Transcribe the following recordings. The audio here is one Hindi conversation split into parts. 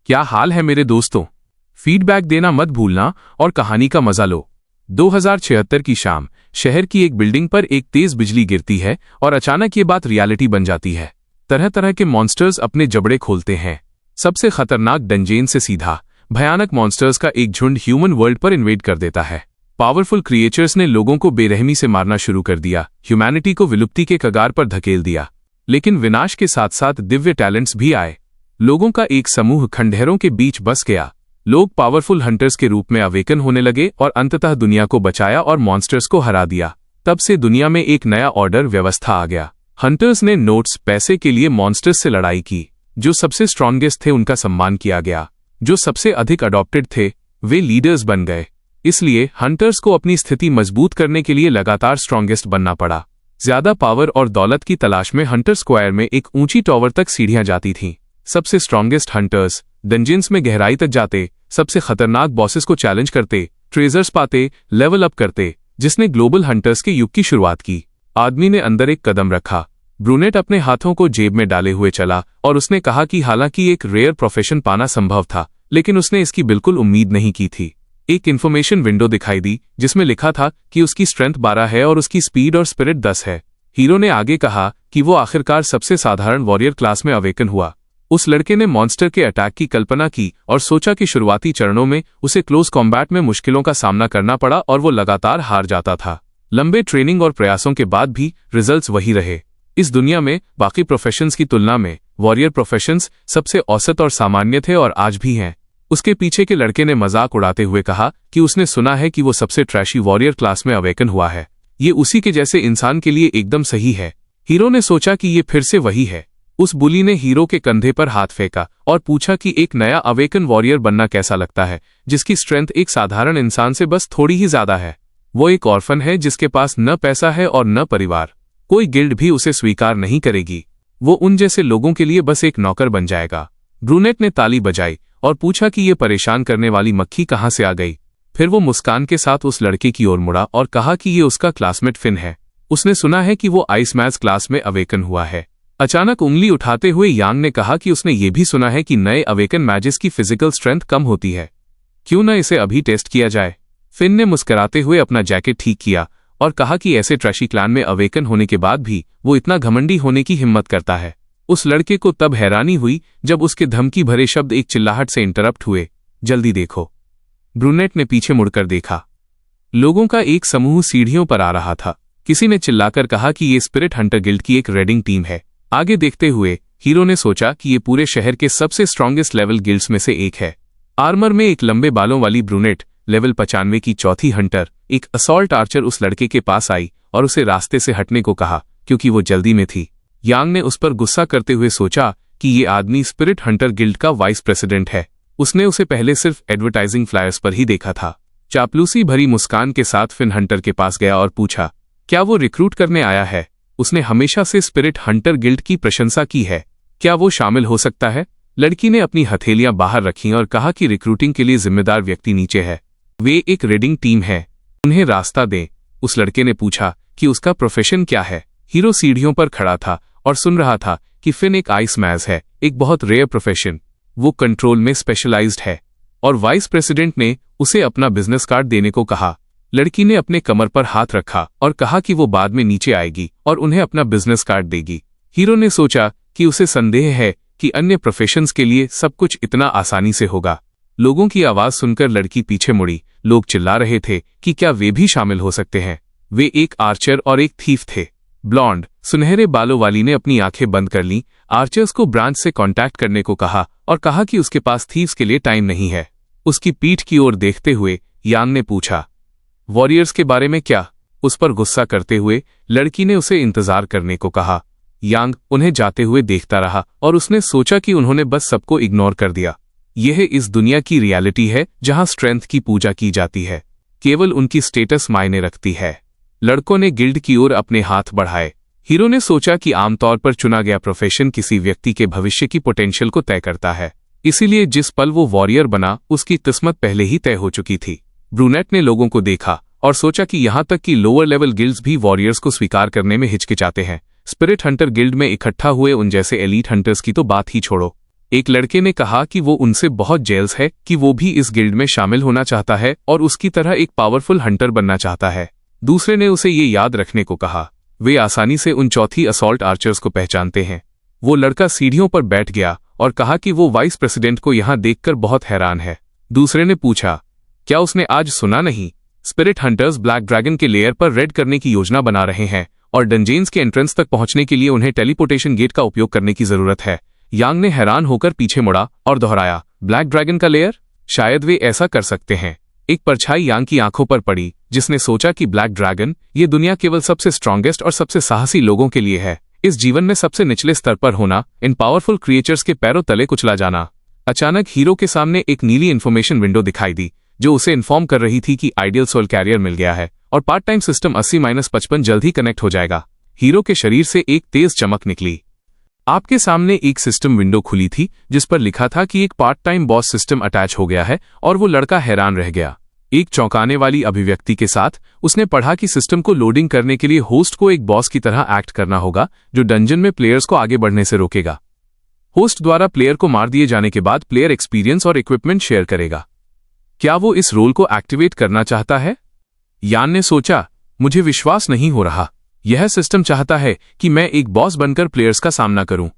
क्या हाल है मेरे दोस्तों? फीडबैक देना मत भूलना और कहानी का मजा लो। 2076 की शाम शहर की एक बिल्डिंग पर एक तेज बिजली गिरती है और अचानक ये बात रियलिटी बन जाती है। तरह तरह के मॉन्स्टर्स अपने जबड़े खोलते हैं। सबसे खतरनाक डंजेन से सीधा भयानक मॉन्स्टर्स का एक झुंड ह्यूमन वर्ल्ड पर इन्वेड कर देता है। पावरफुल क्रिएचर्स ने लोगों को बेरहमी से मारना शुरू कर दिया, ह्यूमैनिटी को विलुप्ति के कगार पर धकेल दिया। लेकिन विनाश के साथ साथ दिव्य टैलेंट्स भी आए। लोगों का एक समूह खंडहरों के बीच बस गया। लोग पावरफुल हंटर्स के रूप में अवेकन होने लगे और अंततः दुनिया को बचाया और मॉन्स्टर्स को हरा दिया। तब से दुनिया में एक नया ऑर्डर व्यवस्था आ गया। हंटर्स ने नोट्स पैसे के लिए मॉन्स्टर्स से लड़ाई की। जो सबसे स्ट्रॉन्गेस्ट थे उनका सम्मान किया गया। जो सबसे अधिक अडॉप्टेड थे वे लीडर्स बन गए। इसलिए हंटर्स को अपनी स्थिति मजबूत करने के लिए लगातार स्ट्रॉन्गेस्ट बनना पड़ा। ज्यादा पावर और दौलत की तलाश में हंटर स्क्वायर में एक ऊंची टॉवर तक सीढ़ियां जाती थीं। सबसे स्ट्रॉन्गेस्ट हंटर्स डंजिन्स में गहराई तक जाते, सबसे खतरनाक बॉसेस को चैलेंज करते, ट्रेजर्स पाते, लेवल अप करते, जिसने ग्लोबल हंटर्स के युग की शुरुआत की। आदमी ने अंदर एक कदम रखा। ब्रूनेट अपने हाथों को जेब में डाले हुए चला और उसने कहा कि हालांकि एक रेयर प्रोफेशन पाना संभव था, लेकिन उसने इसकी बिल्कुल उम्मीद नहीं की थी। एक इन्फॉर्मेशन विंडो दिखाई दी जिसमें लिखा था कि उसकी स्ट्रेंथ 12 है और उसकी स्पीड और स्पिरिट 10 है। हीरो ने आगे कहा कि वो आखिरकार सबसे साधारण वॉरियर क्लास में अवेकन हुआ। उस लड़के ने मॉन्स्टर के अटैक की कल्पना की और सोचा कि शुरुआती चरणों में उसे क्लोज कॉम्बैट में मुश्किलों का सामना करना पड़ा और वो लगातार हार जाता था। लंबे ट्रेनिंग और प्रयासों के बाद भी रिजल्ट्स वही रहे। इस दुनिया में बाकी प्रोफेशंस की तुलना में वॉरियर प्रोफेशंस सबसे औसत और सामान्य थे और आज भी हैं। उसके पीछे के लड़के ने मजाक उड़ाते हुए कहा कि उसने सुना है कि वो सबसे ट्रैशी वॉरियर क्लास में अवेकन हुआ है। ये उसी के जैसे इंसान के लिए एकदम सही है। हीरो ने सोचा कि ये फिर से वही है। उस बुली ने हीरो के कंधे पर हाथ फेंका और पूछा कि एक नया अवेकन वॉरियर बनना कैसा लगता है, जिसकी स्ट्रेंथ एक साधारण इंसान से बस थोड़ी ही ज्यादा है। वो एक ऑर्फन है जिसके पास न पैसा है और न परिवार। कोई गिल्ड भी उसे स्वीकार नहीं करेगी। वो उन जैसे लोगों के लिए बस एक नौकर बन जाएगा। ब्रूनेट ने ताली बजाई और पूछा कि ये परेशान करने वाली मक्खी कहाँ से आ गई। फिर वो मुस्कान के साथ उस लड़के की ओर मुड़ा और कहा कि ये उसका क्लासमेट फिन है। उसने सुना है कि वो आइस मैच क्लास में अवेकन हुआ है। अचानक उंगली उठाते हुए यांग ने कहा कि उसने ये भी सुना है कि नए अवेकन मैजिस की फिजिकल स्ट्रेंथ कम होती है। क्यों न इसे अभी टेस्ट किया जाए। फिन ने मुस्कुराते हुए अपना जैकेट ठीक किया और कहा कि ऐसे ट्रैशी क्लान में अवेकन होने के बाद भी वो इतना घमंडी होने की हिम्मत करता है। उस लड़के को तब हैरानी हुई जब उसके धमकी भरे शब्द एक चिल्लाहट से इंटरप्ट हुए। जल्दी देखो। ब्रूनेट ने पीछे मुड़कर देखा। लोगों का एक समूह सीढ़ियों पर आ रहा था। किसी ने चिल्लाकर कहा कि ये स्पिरिट हंटर गिल्ड की एक रेडिंग टीम है। आगे देखते हुए हीरो ने सोचा कि ये पूरे शहर के सबसे स्ट्रॉन्गेस्ट लेवल गिल्ड्स में से एक है। आर्मर में एक लंबे बालों वाली ब्रूनेट, लेवल 95 की चौथी हंटर, एक असॉल्ट आर्चर उस लड़के के पास आई और उसे रास्ते से हटने को कहा क्योंकि वो जल्दी में थी। यांग ने उस पर गुस्सा करते हुए सोचा कि ये आदमी स्पिरिट हंटर गिल्ड का वाइस प्रेसिडेंट है। उसने उसे पहले सिर्फ एडवर्टाइजिंग फ्लायर्स पर ही देखा था। चापलूसी भरी मुस्कान के साथ फिन हंटर के पास गया और पूछा, क्या वो रिक्रूट करने आया है? उसने हमेशा से स्पिरिट हंटर गिल्ड की प्रशंसा की है। क्या वो शामिल हो सकता है? लड़की ने अपनी हथेलियां बाहर रखीं और कहा कि रिक्रूटिंग के लिए जिम्मेदार व्यक्ति नीचे है। वे एक रेडिंग टीम है। उन्हें रास्ता दें। उस लड़के ने पूछा कि उसका प्रोफेशन क्या है। हीरो सीढ़ियों पर खड़ा था और सुन रहा था कि फिन एक आइस मैज है, एक बहुत रेयर प्रोफेशन। वो कंट्रोल में स्पेशलाइज्ड है और वाइस प्रेसिडेंट ने उसे अपना बिजनेस कार्ड देने को कहा। लड़की ने अपने कमर पर हाथ रखा और कहा कि वो बाद में नीचे आएगी और उन्हें अपना बिजनेस कार्ड देगी। हीरो ने सोचा कि उसे संदेह है कि अन्य प्रोफेशंस के लिए सब कुछ इतना आसानी से होगा। लोगों की आवाज सुनकर लड़की पीछे मुड़ी। लोग चिल्ला रहे थे कि क्या वे भी शामिल हो सकते हैं। वे एक आर्चर और एक थीफ थे। ब्लॉन्ड, सुनहरे बालों वाली ने अपनी आंखें बंद कर लीं। आर्चर्स को ब्रांच से कांटेक्ट करने को कहा और कहा कि उसके पास थीव्स के लिए टाइम नहीं है। उसकी पीठ की ओर देखते हुए यांग ने पूछा, वॉरियर्स के बारे में क्या? उस पर गुस्सा करते हुए लड़की ने उसे इंतजार करने को कहा। यांग उन्हें जाते हुए देखता रहा और उसने सोचा कि उन्होंने बस सबको इग्नोर कर दिया। यह इस दुनिया की रियलिटी है जहां स्ट्रेंथ की पूजा की जाती है। केवल उनकी स्टेटस मायने रखती है। लड़कों ने गिल्ड की ओर अपने हाथ बढ़ाए। हीरो ने सोचा कि आमतौर पर चुना गया प्रोफेशन किसी व्यक्ति के भविष्य की पोटेंशियल को तय करता है। इसीलिए जिस पल वो वॉरियर बना उसकी किस्मत पहले ही तय हो चुकी थी। ब्रूनेट ने लोगों को देखा और सोचा कि यहां तक कि लोअर लेवल गिल्ड्स भी वॉरियर्स को स्वीकार करने में हिचकिचाते हैं। स्पिरिट हंटर गिल्ड में इकट्ठा हुए उन जैसे एलीट हंटर्स की तो बात ही छोड़ो। एक लड़के ने कहा कि वो उनसे बहुत जेल्स है कि वो भी इस गिल्ड में शामिल होना चाहता है और उसकी तरह एक पावरफुल हंटर बनना चाहता है। दूसरे ने उसे ये याद रखने को कहा, वे आसानी से उन चौथी असॉल्ट आर्चर्स को पहचानते हैं। वो लड़का सीढ़ियों पर बैठ गया और कहा कि वो वाइस प्रेसिडेंट को यहां देखकर बहुत हैरान है। दूसरे ने पूछा, क्या उसने आज सुना नहीं? स्पिरिट हंटर्स ब्लैक ड्रैगन के लेयर पर रेड करने की योजना बना रहे हैं और डंजेन्स के एंट्रेंस तक पहुंचने के लिए उन्हें टेलीपोर्टेशन गेट का उपयोग करने की जरूरत है। यांग ने हैरान होकर पीछे मुड़ा और दोहराया, ब्लैक ड्रैगन का लेयर? शायद वे ऐसा कर सकते हैं। एक परछाई यांग की आंखों पर पड़ी, जिसने सोचा कि ब्लैक ड्रैगन ये दुनिया केवल सबसे स्ट्रॉन्गेस्ट और सबसे साहसी लोगों के लिए है। इस जीवन में सबसे निचले स्तर पर होना, इन पावरफुल क्रिएचर्स के पैरों तले कुचला जाना। अचानक हीरो के सामने एक नीली इन्फॉर्मेशन विंडो दिखाई दी, जो उसे इन्फॉर्म कर रही थी कि आइडियल सोल कैरियर मिल गया है और पार्ट टाइम सिस्टम 80-55 जल्द ही कनेक्ट हो जाएगा। हीरो के शरीर से एक तेज चमक निकली। आपके सामने एक सिस्टम विंडो खुली थी जिस पर लिखा था कि एक part time boss system attach हो गया है और वो लड़का हैरान रह गया। एक चौंकाने वाली अभिव्यक्ति के साथ उसने पढ़ा कि सिस्टम को लोडिंग करने के लिए होस्ट को एक बॉस की तरह एक्ट करना होगा, जो डंजन में प्लेयर्स को आगे बढ़ने से रोकेगा। होस्ट द्वारा प्लेयर को मार दिए जाने के बाद प्लेयर एक्सपीरियंस और इक्विपमेंट शेयर करेगा। क्या वो इस रोल को एक्टिवेट करना चाहता है? यान ने सोचा, मुझे विश्वास नहीं हो रहा। यह सिस्टम चाहता है कि मैं एक बॉस बनकर प्लेयर्स का सामना करूं।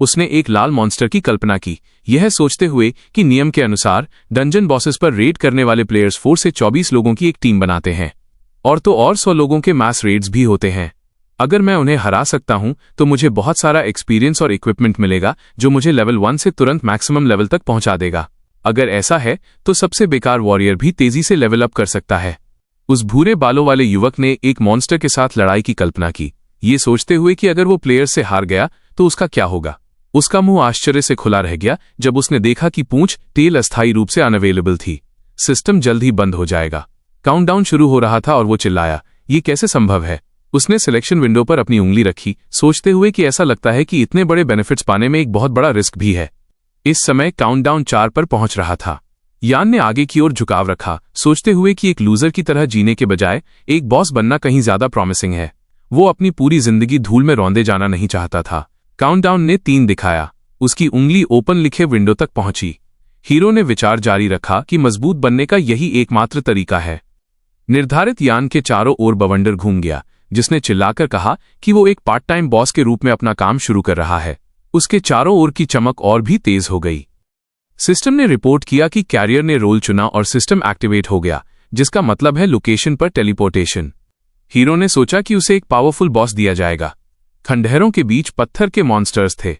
उसने एक लाल मॉन्स्टर की कल्पना की, यह सोचते हुए कि नियम के अनुसार डंजन बॉसेस पर रेड करने वाले प्लेयर्स 4 से 24 लोगों की एक टीम बनाते हैं और तो और 100 लोगों के मास रेड्स भी होते हैं। अगर मैं उन्हें हरा सकता हूं तो मुझे बहुत सारा एक्सपीरियंस और इक्विपमेंट मिलेगा, जो मुझे लेवल 1 से तुरंत मैक्सिमम लेवल तक पहुंचा देगा। अगर ऐसा है तो सबसे बेकार वॉरियर भी तेजी से लेवल अप कर सकता है। उस भूरे बालों वाले युवक ने एक मॉन्स्टर के साथ लड़ाई की कल्पना की, ये सोचते हुए कि अगर वो प्लेयर से हार गया तो उसका क्या होगा। उसका मुंह आश्चर्य से खुला रह गया जब उसने देखा कि पूंछ टेल अस्थायी रूप से अनअवेलेबल थी। सिस्टम जल्द ही बंद हो जाएगा। काउंटडाउन शुरू हो रहा था और वो चिल्लाया, ये कैसे संभव है? उसने सिलेक्शन विंडो पर अपनी उंगली रखी, सोचते हुए कि ऐसा लगता है कि इतने बड़े बेनिफिट्स पाने में एक बहुत बड़ा रिस्क भी है। इस समय काउंटडाउन 4 पर पहुंच रहा था। यान ने आगे की ओर झुकाव रखा, सोचते हुए कि एक लूजर की तरह जीने के बजाय एक बॉस बनना कहीं ज्यादा प्रॉमिसिंग है। वो अपनी पूरी जिंदगी धूल में रौंदे जाना नहीं चाहता था। काउंटडाउन ने 3 दिखाया। उसकी उंगली ओपन लिखे विंडो तक पहुंची। हीरो ने विचार जारी रखा कि मजबूत बनने का यही एकमात्र तरीका है। निर्धारित यान के चारों ओर बवंडर घूम गया, जिसने चिल्लाकर कहा कि वो एक पार्ट टाइम बॉस के रूप में अपना काम शुरू कर रहा है। उसके चारों ओर की चमक और भी तेज हो गई। सिस्टम ने रिपोर्ट किया कि कैरियर ने रोल चुना और सिस्टम एक्टिवेट हो गया, जिसका मतलब है लोकेशन पर टेलीपोर्टेशन। हीरो ने सोचा कि उसे एक पावरफुल बॉस दिया जाएगा। खंडहरों के बीच पत्थर के मॉन्स्टर्स थे।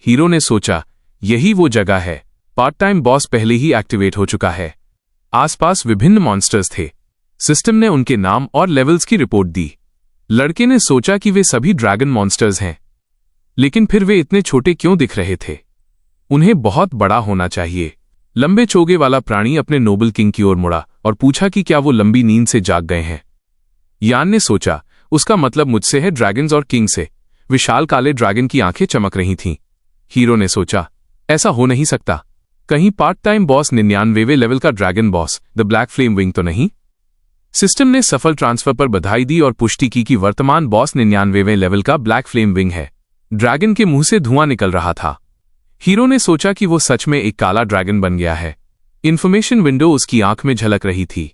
हीरो ने सोचा, यही वो जगह है। पार्ट टाइम बॉस पहले ही एक्टिवेट हो चुका है। आसपास विभिन्न मॉन्स्टर्स थे। सिस्टम ने उनके नाम और लेवल्स की रिपोर्ट दी। लड़के ने सोचा कि वे सभी ड्रैगन मॉन्स्टर्स हैं, लेकिन फिर वे इतने छोटे क्यों दिख रहे थे? उन्हें बहुत बड़ा होना चाहिए। लंबे चोगे वाला प्राणी अपने नोबल किंग की ओर मुड़ा और पूछा कि क्या वो लंबी नींद से जाग गए हैं। यान ने सोचा, उसका मतलब मुझसे है, ड्रैगन्स और किंग से। विशाल काले ड्रैगन की आंखें चमक रही थीं। हीरो ने सोचा, ऐसा हो नहीं सकता। कहीं पार्ट टाइम बॉस 99वें लेवल का dragon boss the black flame wing तो नहीं? सिस्टम ने सफल ट्रांसफर पर बधाई दी और पुष्टि की कि वर्तमान बॉस 99वें लेवल का ब्लैक फ्लेम विंग है। ड्रैगन के मुंह से धुआं निकल रहा था। हीरो ने सोचा कि वो सच में एक काला ड्रैगन बन गया है। इन्फॉर्मेशन विंडो उसकी आंख में झलक रही थी।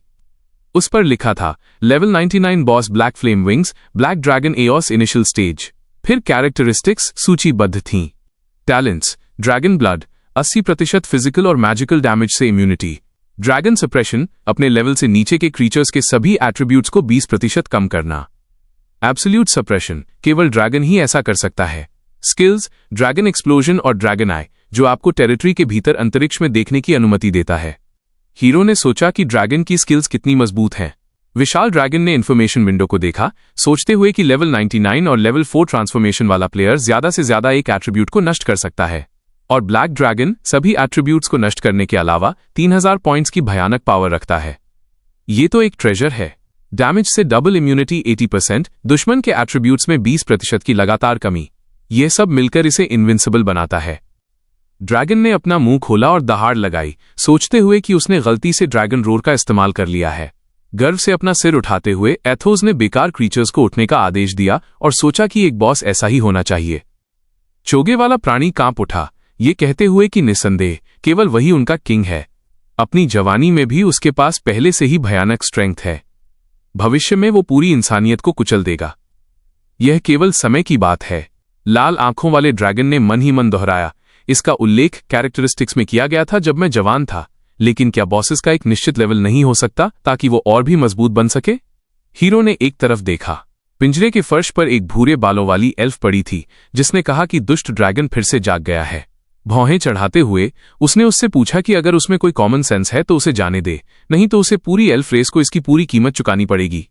उस पर लिखा था, level 99 boss black flame wings, black dragon Aeos initial stage. फिर कैरेक्टरिस्टिक्स सूचीबद्ध थीं। टैलेंट्स, ड्रैगन ब्लड 80% फिजिकल और मैजिकल डैमेज से इम्यूनिटी। ड्रैगन सप्रेशन, अपने लेवल से नीचे के क्रीचर्स के सभी एट्रीब्यूट्स को 20% कम करना। एब्सोल्यूट सप्रेशन, केवल ड्रैगन ही ऐसा कर सकता है। स्किल्स, ड्रैगन एक्सप्लोजन और ड्रैगन आई, जो आपको टेरिटरी के भीतर अंतरिक्ष में देखने की अनुमति देता है। हीरो ने सोचा कि ड्रैगन की स्किल्स कितनी मजबूत हैं। विशाल ड्रैगन ने इन्फॉर्मेशन विंडो को देखा, सोचते हुए कि लेवल 99 और लेवल 4 ट्रांसफॉर्मेशन वाला प्लेयर ज्यादा से ज्यादा एक एट्रीब्यूट को नष्ट कर सकता है, और ब्लैक ड्रैगन सभी एट्रीब्यूट्स को नष्ट करने के अलावा 3000 पॉइंट्स की भयानक पावर रखता है। ये तो एक ट्रेजर है। डैमेज से डबल इम्यूनिटी 80%, दुश्मन के एट्रीब्यूट्स में 20% की लगातार कमी, यह सब मिलकर इसे इनविंसिबल बनाता है। ड्रैगन ने अपना मुंह खोला और दहाड़ लगाई, सोचते हुए कि उसने गलती से ड्रैगन रोर का इस्तेमाल कर लिया है। गर्व से अपना सिर उठाते हुए एथोस ने बेकार क्रीचर्स को उठने का आदेश दिया और सोचा कि एक बॉस ऐसा ही होना चाहिए। चोगे वाला प्राणी कांप उठा। ये कहते हुए कि निस्संदेह केवल वही उनका किंग है। अपनी जवानी में भी उसके पास पहले से ही भयानक स्ट्रेंथ है। भविष्य में वो पूरी इंसानियत को कुचल देगा। यह केवल समय की बात है। लाल आंखों वाले ड्रैगन ने मन ही मन दोहराया। इसका उल्लेख कैरेक्टरिस्टिक्स में किया गया था जब मैं जवान था, लेकिन क्या बॉसेस का एक निश्चित लेवल नहीं हो सकता ताकि वो और भी मजबूत बन सके? हीरो ने एक तरफ देखा। पिंजरे के फर्श पर एक भूरे बालों वाली एल्फ पड़ी थी, जिसने कहा कि दुष्ट ड्रैगन फिर से जाग गया है। भौहें चढ़ाते हुए उसने उससे पूछा कि अगर उसमें कोई कॉमन सेंस है तो उसे जाने दे, नहीं तो उसे पूरी एल्फ रेस को इसकी पूरी कीमत चुकानी पड़ेगी।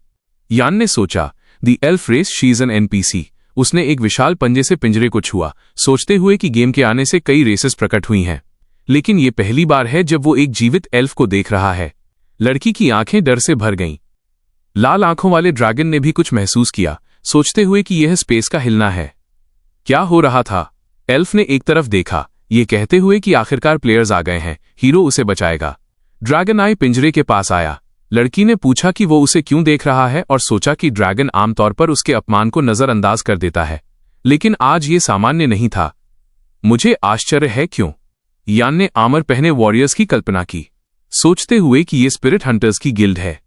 यान ने सोचा, the elf race, she is an NPC. उसने एक विशाल पंजे से पिंजरे को छुआ, सोचते हुए कि गेम के आने से कई रेसेस प्रकट हुई हैं, लेकिन ये पहली बार है जब वो एक जीवित एल्फ को देख रहा है। लड़की की आंखें डर से भर गईं। लाल आंखों वाले ड्रैगन ने भी कुछ महसूस किया, सोचते हुए कि यह स्पेस का हिलना है। क्या हो रहा था? एल्फ ने एक तरफ देखा, ये कहते हुए कि आखिरकार प्लेयर्स आ गए हैं, हीरो उसे बचाएगा। ड्रैगन आई पिंजरे के पास आया। लड़की ने पूछा कि वो उसे क्यों देख रहा है और सोचा कि ड्रैगन आमतौर पर उसके अपमान को नजरअंदाज कर देता है, लेकिन आज ये सामान्य नहीं था। मुझे आश्चर्य है क्यों? यान ने आर्मर पहने वॉरियर्स की कल्पना की, सोचते हुए कि ये स्पिरिट हंटर्स की गिल्ड है।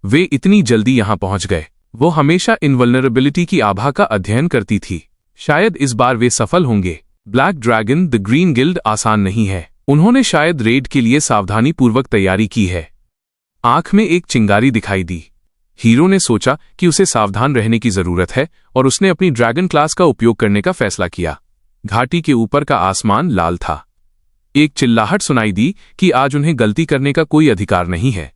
वे इतनी जल्दी यहां पहुंच गए। वो हमेशा इनवल्नरेबिलिटी की आभा का अध्ययन करती थी। शायद इस बार वे सफल होंगे। Black dragon the green guild आसान नहीं है। उन्होंने शायद रेड के लिए सावधानी पूर्वक तैयारी की है। आंख में एक चिंगारी दिखाई दी। हीरो ने सोचा कि उसे सावधान रहने की जरूरत है और उसने अपनी ड्रैगन क्लास का उपयोग करने का फैसला किया। घाटी के ऊपर का आसमान लाल था। एक चिल्लाहट सुनाई दी कि आज उन्हें गलती करने का कोई अधिकार नहीं है।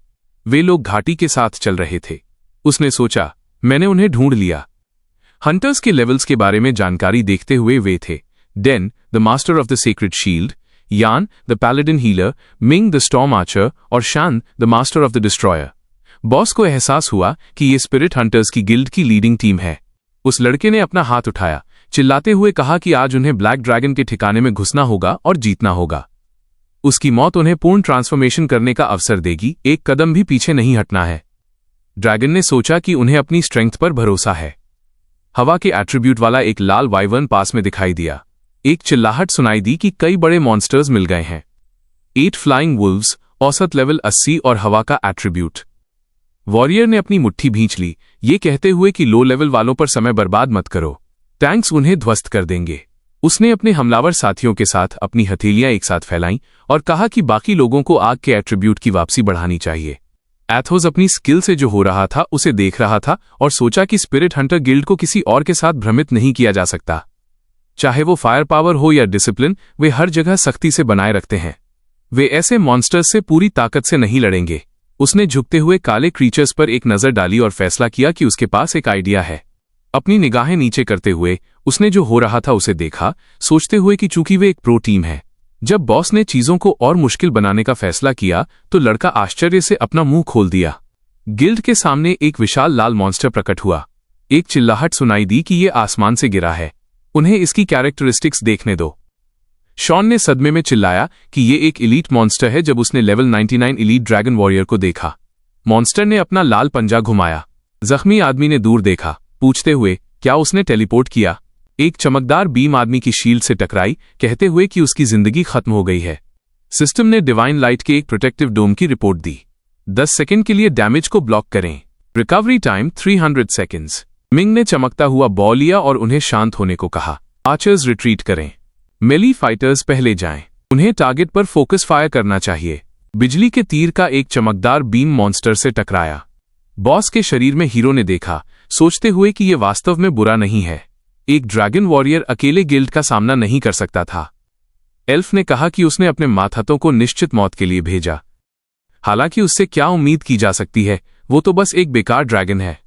वे लोग घाटी के साथ चल रहे थे। उसने सोचा, मैंने उन्हें ढूंढ लिया। हंटर्स के लेवल्स के बारे में जानकारी देखते हुए वे थे Dan the master of the sacred shield, Yan the paladin healer, Ming the storm archer और Shan the master of the destroyer. Boss को एहसास हुआ कि ये स्पिरिट हंटर्स की गिल्ड की लीडिंग टीम है। उस लड़के ने अपना हाथ उठाया, चिल्लाते हुए कहा कि आज उन्हें ब्लैक ड्रैगन के ठिकाने में घुसना होगा और जीतना होगा। उसकी मौत उन्हें पूर्ण ट्रांसफॉर्मेशन करने का अवसर देगी, एक कदम भी पीछे नहीं हटना है। ड्रैगन ने सोचा कि उन्हें अपनी स्ट्रेंथ पर भरोसा है। हवा के एट्रीब्यूट वाला एक लाल वाइवर्न पास में दिखाई दिया। एक चिल्लाहट सुनाई दी कि कई बड़े मॉन्स्टर्स मिल गए हैं। 8 फ्लाइंग वुल्व्स, औसत लेवल 80 और हवा का एट्रीब्यूट। वॉरियर ने अपनी मुट्ठी भींच ली, ये कहते हुए कि लो लेवल वालों पर समय बर्बाद मत करो, टैंक्स उन्हें ध्वस्त कर देंगे। उसने अपने हमलावर साथियों के साथ अपनी हथेलियां एक साथ फैलाईं और कहा कि बाकी लोगों को आग के एट्रीब्यूट की वापसी बढ़ानी चाहिए। एथोस अपनी स्किल से जो हो रहा था उसे देख रहा था और सोचा कि स्पिरिट हंटर गिल्ड को किसी और के साथ भ्रमित नहीं किया जा सकता। चाहे वो फायर पावर हो या डिसिप्लिन, वे हर जगह सख्ती से बनाए रखते हैं। वे ऐसे मॉन्स्टर्स से पूरी ताकत से नहीं लड़ेंगे। उसने झुकते हुए काले क्रीचर्स पर एक नजर डाली और फैसला किया कि उसके पास एक आइडिया है। अपनी निगाहें नीचे करते हुए उसने जो हो रहा था उसे देखा, सोचते हुए कि चूंकि वे एक प्रो टीम है। जब बॉस ने चीजों को और मुश्किल बनाने का फैसला किया तो लड़का आश्चर्य से अपना मुंह खोल दिया। गिल्ड के सामने एक विशाल लाल मॉन्स्टर प्रकट हुआ। एक चिल्लाहट सुनाई दी कि यह आसमान से गिरा है। उन्हें इसकी कैरेक्टरिस्टिक्स देखने दो। शॉन ने सदमे में चिल्लाया कि यह एक इलीट मॉन्स्टर है जब उसने लेवल 99 इलीट ड्रैगन वॉरियर को देखा। मॉन्स्टर ने अपना लाल पंजा घुमाया। जख्मी आदमी ने दूर देखा, पूछते हुए, क्या उसने टेलीपोर्ट किया? एक चमकदार बीम आदमी की शील्ड से टकराई, कहते हुए कि उसकी जिंदगी खत्म हो गई है। सिस्टम ने डिवाइन लाइट के एक प्रोटेक्टिव डोम की रिपोर्ट दी। 10 सेकंड के लिए डैमेज को ब्लॉक करें। Recovery time 300 seconds. मिंग ने चमकता हुआ बॉल लिया और उन्हें शांत होने को कहा। आर्चर्स रिट्रीट करें। मेली फाइटर्स पहले जाएं। उन्हें टारगेट पर फोकस फायर करना चाहिए। बिजली के तीर का एक चमकदार बीम मॉन्स्टर से टकराया। बॉस के शरीर में हीरो ने देखा, सोचते हुए कि यह वास्तव में बुरा नहीं है। एक ड्रैगन वॉरियर अकेले गिल्ड का सामना नहीं कर सकता था। एल्फ ने कहा कि उसने अपने मातहतों को निश्चित मौत के लिए भेजा। हालांकि उससे क्या उम्मीद की जा सकती है, वो तो बस एक बेकार ड्रैगन है।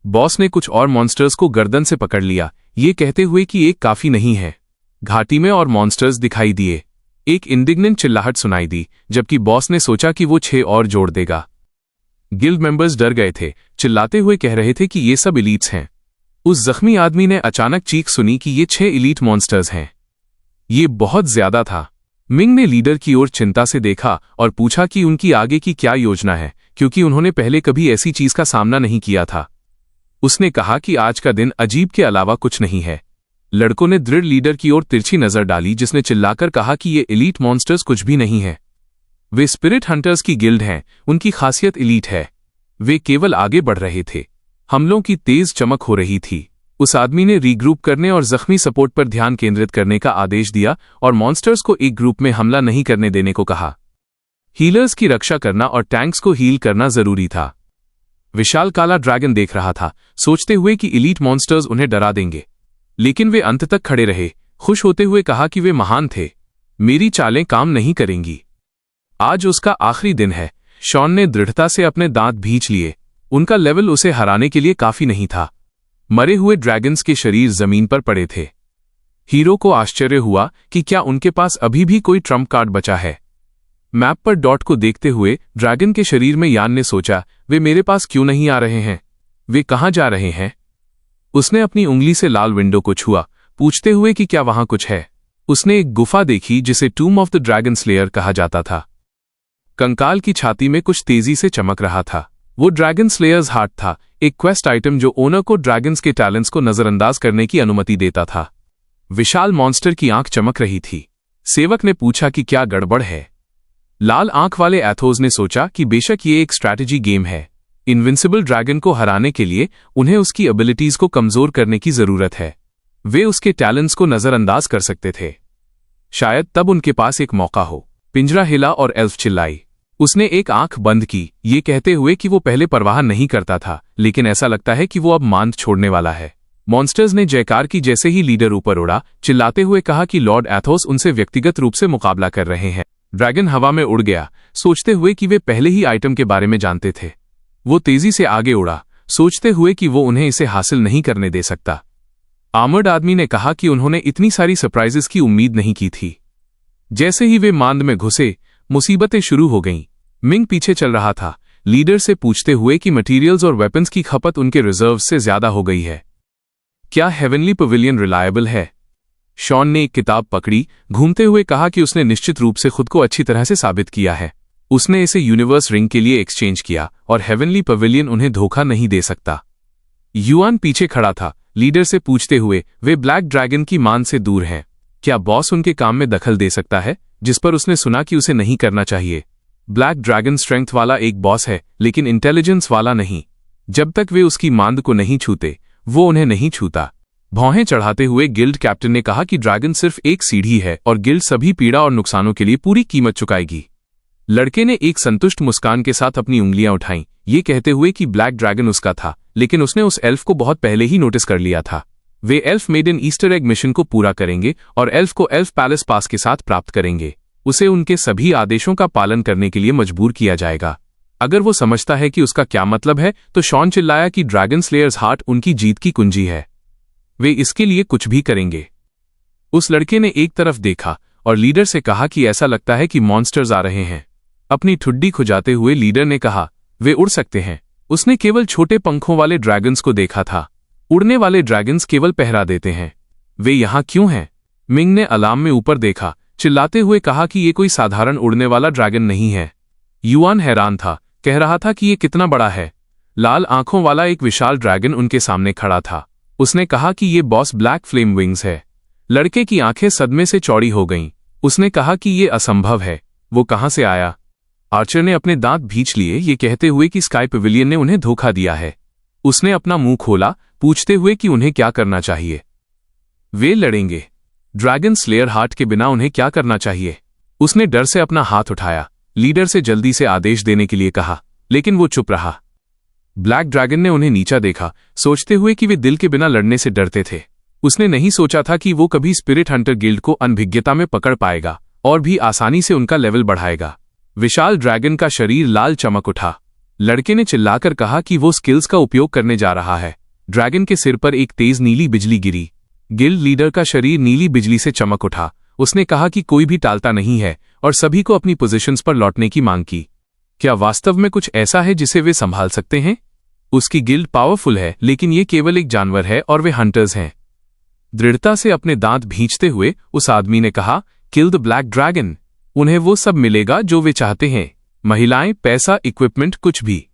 बॉस ने कुछ और मॉन्स्टर्स को गर्दन से पकड़ लिया, ये कहते हुए कि एक काफी नहीं है। घाटी में और मॉन्स्टर्स दिखाई दिए। एक इंडिग्नेंट चिल्लाहट सुनाई दी, जबकि बॉस ने सोचा कि वो 6 और जोड़ देगा। गिल्ड मेंबर्स डर गए थे, चिल्लाते हुए कह रहे थे कि ये सब इलीट्स हैं। उस जख्मी आदमी ने अचानक चीख सुनी कि ये 6 इलीट मॉन्स्टर्स हैं। ये बहुत ज्यादा था। मिंग ने लीडर की ओर चिंता से देखा और पूछा कि उनकी आगे की क्या योजना है, क्योंकि उन्होंने पहले कभी ऐसी चीज का सामना नहीं किया था। उसने कहा कि आज का दिन अजीब के अलावा कुछ नहीं है। लड़कों ने दृढ़ लीडर की ओर तिरछी नजर डाली, जिसने चिल्लाकर कहा कि ये एलीट मॉन्स्टर्स कुछ भी नहीं है। वे स्पिरिट हंटर्स की गिल्ड हैं, उनकी खासियत एलीट है। वे केवल आगे बढ़ रहे थे। हमलों की तेज चमक हो रही थी। उस आदमी ने रीग्रुप करने और जख्मी सपोर्ट पर ध्यान केंद्रित करने का आदेश दिया और मॉन्स्टर्स को एक ग्रुप में हमला नहीं करने देने को कहा। हीलर्स की रक्षा करना और टैंक्स को हील करना जरूरी था। विशाल काला ड्रैगन देख रहा था, सोचते हुए कि एलीट मॉन्स्टर्स उन्हें डरा देंगे, लेकिन वे अंत तक खड़े रहे, खुश होते हुए कहा कि वे महान थे। मेरी चालें काम नहीं करेंगी। आज उसका आखिरी दिन है। शॉन ने दृढ़ता से अपने दांत भींच लिए। उनका लेवल उसे हराने के लिए काफी नहीं था। मरे हुए ड्रैगन्स के शरीर जमीन पर पड़े थे। हीरो को आश्चर्य हुआ कि क्या उनके पास अभी भी कोई ट्रम्प कार्ड बचा है। मैप पर डॉट को देखते हुए ड्रैगन के शरीर में यान ने सोचा, वे मेरे पास क्यों नहीं आ रहे हैं? वे कहाँ जा रहे हैं? उसने अपनी उंगली से लाल विंडो को छुआ, पूछते हुए कि क्या वहां कुछ है। उसने एक गुफा देखी जिसे टूम ऑफ द ड्रैगन स्लेयर कहा जाता था। कंकाल की छाती में कुछ तेजी से चमक रहा था। वो ड्रैगन स्लेयर्स हार्ट था, एक क्वेस्ट आइटम जो ओनर को ड्रैगन्स के टैलेंट्स को नजरअंदाज करने की अनुमति देता था। विशाल मॉन्स्टर की आंख चमक रही थी। सेवक ने पूछा कि क्या गड़बड़ है। लाल आंख वाले एथोस ने सोचा कि बेशक ये एक स्ट्रैटेजी गेम है। इनविंसिबल ड्रैगन को हराने के लिए उन्हें उसकी एबिलिटीज को कमजोर करने की जरूरत है। वे उसके टैलेंट्स को नजरअंदाज कर सकते थे। शायद तब उनके पास एक मौका हो। पिंजरा हिला और एल्फ चिल्लाई। उसने एक आंख बंद की, ये कहते हुए कि वो पहले परवाह नहीं करता था, लेकिन ऐसा लगता है कि वो अब मांद छोड़ने वाला है। मॉन्स्टर्स ने जयकार की जैसे ही लीडर ऊपर उड़ा, चिल्लाते हुए कहा कि लॉर्ड एथोस उनसे व्यक्तिगत रूप से मुकाबला कर रहे हैं। ड्रैगन हवा में उड़ गया, सोचते हुए कि वे पहले ही आइटम के बारे में जानते थे। वो तेजी से आगे उड़ा, सोचते हुए कि वो उन्हें इसे हासिल नहीं करने दे सकता। आर्मर्ड आदमी ने कहा कि उन्होंने इतनी सारी सरप्राइजेस की उम्मीद नहीं की थी। जैसे ही वे मांद में घुसे, मुसीबतें शुरू हो गईं। मिंग पीछे चल रहा था, लीडर से पूछते हुए कि मटेरियल्स और वेपन्स की खपत उनके रिजर्व से ज्यादा हो गई है। क्या हेवनली पवेलियन रिलायबल है? शॉन ने एक किताब पकड़ी, घूमते हुए कहा कि उसने निश्चित रूप से खुद को अच्छी तरह से साबित किया है। उसने इसे यूनिवर्स रिंग के लिए एक्सचेंज किया और हेवनली पवेलियन उन्हें धोखा नहीं दे सकता। युआन पीछे खड़ा था, लीडर से पूछते हुए, वे ब्लैक ड्रैगन की मान से दूर हैं। क्या बॉस उनके काम में दखल दे सकता है, जिस पर उसने सुना कि उसे नहीं करना चाहिए? ब्लैक ड्रैगन स्ट्रेंथ वाला एक बॉस है, लेकिन इंटेलिजेंस वाला नहीं। जब तक वे उसकी मांद को नहीं छूते, वो उन्हें नहीं छूता। भौहें चढ़ाते हुए गिल्ड कैप्टन ने कहा कि ड्रैगन सिर्फ एक सीढ़ी है और गिल्ड सभी पीड़ा और नुकसानों के लिए पूरी कीमत चुकाएगी। लड़के ने एक संतुष्ट मुस्कान के साथ अपनी उंगलियां उठाईं, ये कहते हुए कि ब्लैक ड्रैगन उसका था, लेकिन उसने उस एल्फ को बहुत पहले ही नोटिस कर लिया था। वे elf maiden Easter egg mission को पूरा करेंगे और एल्फ को एल्फ पैलेस पास के साथ प्राप्त करेंगे। उसे उनके सभी आदेशों का पालन करने के लिए मजबूर किया जाएगा। अगर वो समझता है कि उसका क्या मतलब है, तो शॉन चिल्लाया कि ड्रैगन स्लेयर्स हार्ट उनकी जीत की कुंजी है। वे इसके लिए कुछ भी करेंगे। उस लड़के ने एक तरफ देखा और लीडर से कहा कि ऐसा लगता है कि मॉन्स्टर्स आ रहे हैं। अपनी ठुड्डी खुजाते हुए लीडर ने कहा, वे उड़ सकते हैं। उसने केवल छोटे पंखों वाले ड्रैगन्स को देखा था। उड़ने वाले ड्रैगन्स केवल पहरा देते हैं। वे यहां क्यों हैं? मिंग ने अलार्म में ऊपर देखा, चिल्लाते हुए कहा कि ये कोई साधारण उड़ने वाला ड्रैगन नहीं है। युआन हैरान था, कह रहा था कि ये कितना बड़ा है। लाल आंखों वाला एक विशाल ड्रैगन उनके सामने खड़ा था। उसने कहा कि ये बॉस ब्लैक फ्लेम विंग्स है। लड़के की आंखें सदमे से चौड़ी हो गईं। उसने कहा कि ये असंभव है। वो कहां से आया? आर्चर ने अपने दांत भींच लिए, ये कहते हुए कि स्काई पवेलियन ने उन्हें धोखा दिया है। उसने अपना मुंह खोला, पूछते हुए कि उन्हें क्या करना चाहिए। वे लड़ेंगे। ड्रैगन स्लेयर हार्ट के बिना उन्हें क्या करना चाहिए? उसने डर से अपना हाथ उठाया, लीडर से जल्दी से आदेश देने के लिए कहा, लेकिन वो चुप रहा। ब्लैक ड्रैगन ने उन्हें नीचा देखा, सोचते हुए कि वे दिल के बिना लड़ने से डरते थे। उसने नहीं सोचा था कि वो कभी स्पिरिट हंटर गिल्ड को अनभिज्ञता में पकड़ पाएगा और भी आसानी से उनका लेवल बढ़ाएगा। विशाल ड्रैगन का शरीर लाल चमक उठा। लड़के ने चिल्लाकर कहा कि वो स्किल्स का उपयोग करने जा रहा है। ड्रैगन के सिर पर एक तेज नीली बिजली गिरी। गिल्ड लीडर का शरीर नीली बिजली से चमक उठा। उसने कहा कि कोई भी टालता नहीं है और सभी को अपनी पोजीशंस पर लौटने की मांग की। क्या वास्तव में कुछ ऐसा है जिसे वे संभाल सकते हैं? उसकी गिल्ड पावरफुल है, लेकिन ये केवल एक जानवर है और वे हंटर्स हैं। दृढ़ता से अपने दांत भींचते हुए उस आदमी ने कहा, किल द ब्लैक ड्रैगन। उन्हें वो सब मिलेगा जो वे चाहते हैं, महिलाएं, पैसा, इक्विपमेंट, कुछ भी।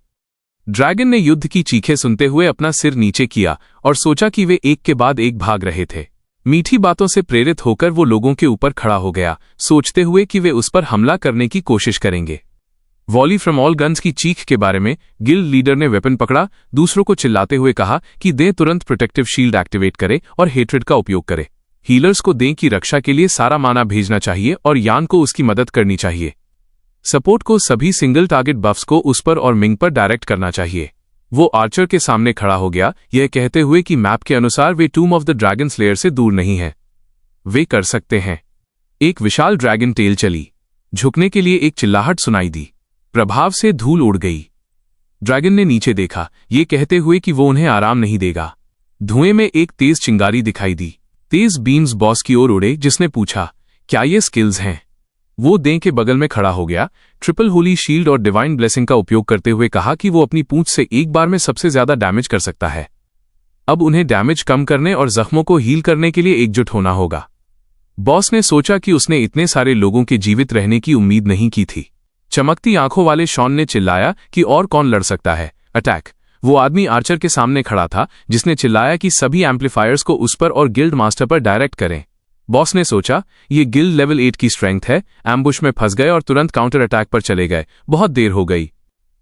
ड्रैगन ने युद्ध की चीखें सुनते हुए अपना सिर नीचे किया और सोचा कि वे एक के बाद एक भाग रहे थे। मीठी बातों से प्रेरित होकर वो लोगों के ऊपर खड़ा हो गया, सोचते हुए कि वे उस पर हमला करने की कोशिश करेंगे। वॉली फ्रॉम ऑल गन्स की चीख के बारे में गिल्ड लीडर ने वेपन पकड़ा, दूसरों को चिल्लाते हुए कहा कि दें तुरंत प्रोटेक्टिव शील्ड एक्टिवेट करे और हेट्रेड का उपयोग करे। हीलर्स को दें की रक्षा के लिए सारा माना भेजना चाहिए और यान को उसकी मदद करनी चाहिए। सपोर्ट को सभी सिंगल टारगेट बफ्स को उस पर और मिंग पर डायरेक्ट करना चाहिए। वो आर्चर के सामने खड़ा हो गया, यह कहते हुए कि मैप के अनुसार वे tomb of the dragon slayer से दूर नहीं है। वे कर सकते हैं। एक विशाल ड्रैगन टेल चली, झुकने के लिए एक चिल्लाहट सुनाई दी, प्रभाव से धूल उड़ गई। ड्रैगन ने नीचे देखा, ये कहते हुए कि वो उन्हें आराम नहीं देगा। धुएं में एक तेज चिंगारी दिखाई दी, तेज बीम्स बॉस की ओर उड़े, जिसने पूछा, क्या ये स्किल्स हैं? वो दें के बगल में खड़ा हो गया, ट्रिपल होली शील्ड और डिवाइन ब्लेसिंग का उपयोग करते हुए कहा कि वो अपनी पूंछ से एक बार में सबसे ज्यादा डैमेज कर सकता है। अब उन्हें डैमेज कम करने और जख्मों को हील करने के लिए एकजुट होना होगा। बॉस ने सोचा कि उसने इतने सारे लोगों के जीवित रहने की उम्मीद नहीं की थी। चमकती आंखों वाले शॉन ने चिल्लाया कि और कौन लड़ सकता है, अटैक। वो आदमी आर्चर के सामने खड़ा था, जिसने चिल्लाया कि सभी एम्पलीफायर्स को उस पर और गिल्ड मास्टर पर डायरेक्ट करें। बॉस ने सोचा, ये गिल्ड लेवल 8 की स्ट्रेंथ है। एम्बुश में फंस गए और तुरंत काउंटर अटैक पर चले गए। बहुत देर हो गई।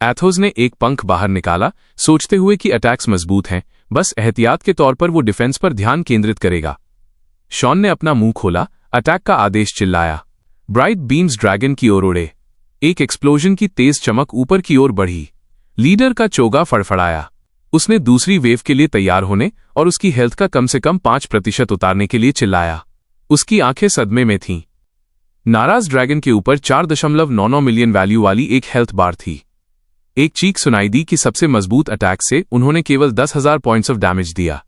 एथोस ने एक पंख बाहर निकाला, सोचते हुए कि अटैक्स मजबूत हैं, बस एहतियात के तौर पर वो डिफेंस पर ध्यान केंद्रित करेगा। शॉन ने अपना मुंह खोला, अटैक का आदेश चिल्लाया। ब्राइट बीम्स ड्रैगन की ओर उड़े। एक एक्सप्लोजन की तेज चमक ऊपर की ओर बढ़ी। लीडर का चोगा फड़फड़ाया। उसने दूसरी वेव के लिए तैयार होने और उसकी हेल्थ का कम से कम 5% उतारने के लिए चिल्लाया। उसकी आंखें सदमे में थीं। नाराज ड्रैगन के ऊपर 4.99 मिलियन वैल्यू वाली एक हेल्थ बार थी। एक चीख सुनाई दी कि सबसे मजबूत अटैक से उन्होंने केवल 10,000 पॉइंट्स ऑफ डैमेज दिया।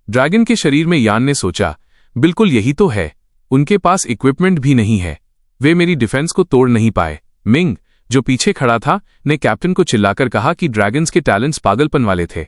ड्रैगन के शरीर में यान ने सोचा, बिल्कुल यही तो है, उनके पास इक्विपमेंट भी नहीं है, वे मेरी डिफेंस को तोड़ नहीं पाए। मिंग, जो पीछे खड़ा था, ने कैप्टन को चिल्लाकर कहा कि ड्रैगन्स के टैलेंट्स पागलपन वाले थे,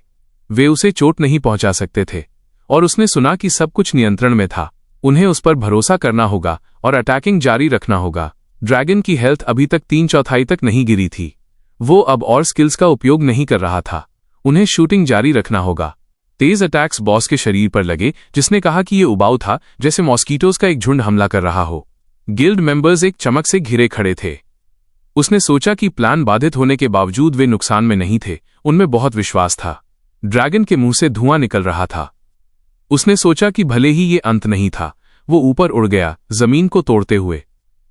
वे उसे चोट नहीं पहुंचा सकते थे, और उसने सुना कि सब कुछ नियंत्रण में था। उन्हें उस पर भरोसा करना होगा और अटैकिंग जारी रखना होगा। ड्रैगन की हेल्थ अभी तक 3/4 तक नहीं गिरी थी। वो अब और स्किल्स का उपयोग नहीं कर रहा था। उन्हें शूटिंग जारी रखना होगा। तेज अटैक्स बॉस के शरीर पर लगे, जिसने कहा कि ये उबाऊ था, जैसे मॉस्कीटोज का एक झुंड हमला कर रहा हो। गिल्ड मेंबर्स एक चमक से घिरे खड़े थे। उसने सोचा कि प्लान बाधित होने के बावजूद वे नुकसान में नहीं थे। उनमें बहुत विश्वास था। ड्रैगन के मुंह से धुआं निकल रहा था। उसने सोचा कि भले ही ये अंत नहीं था। वो ऊपर उड़ गया, जमीन को तोड़ते हुए।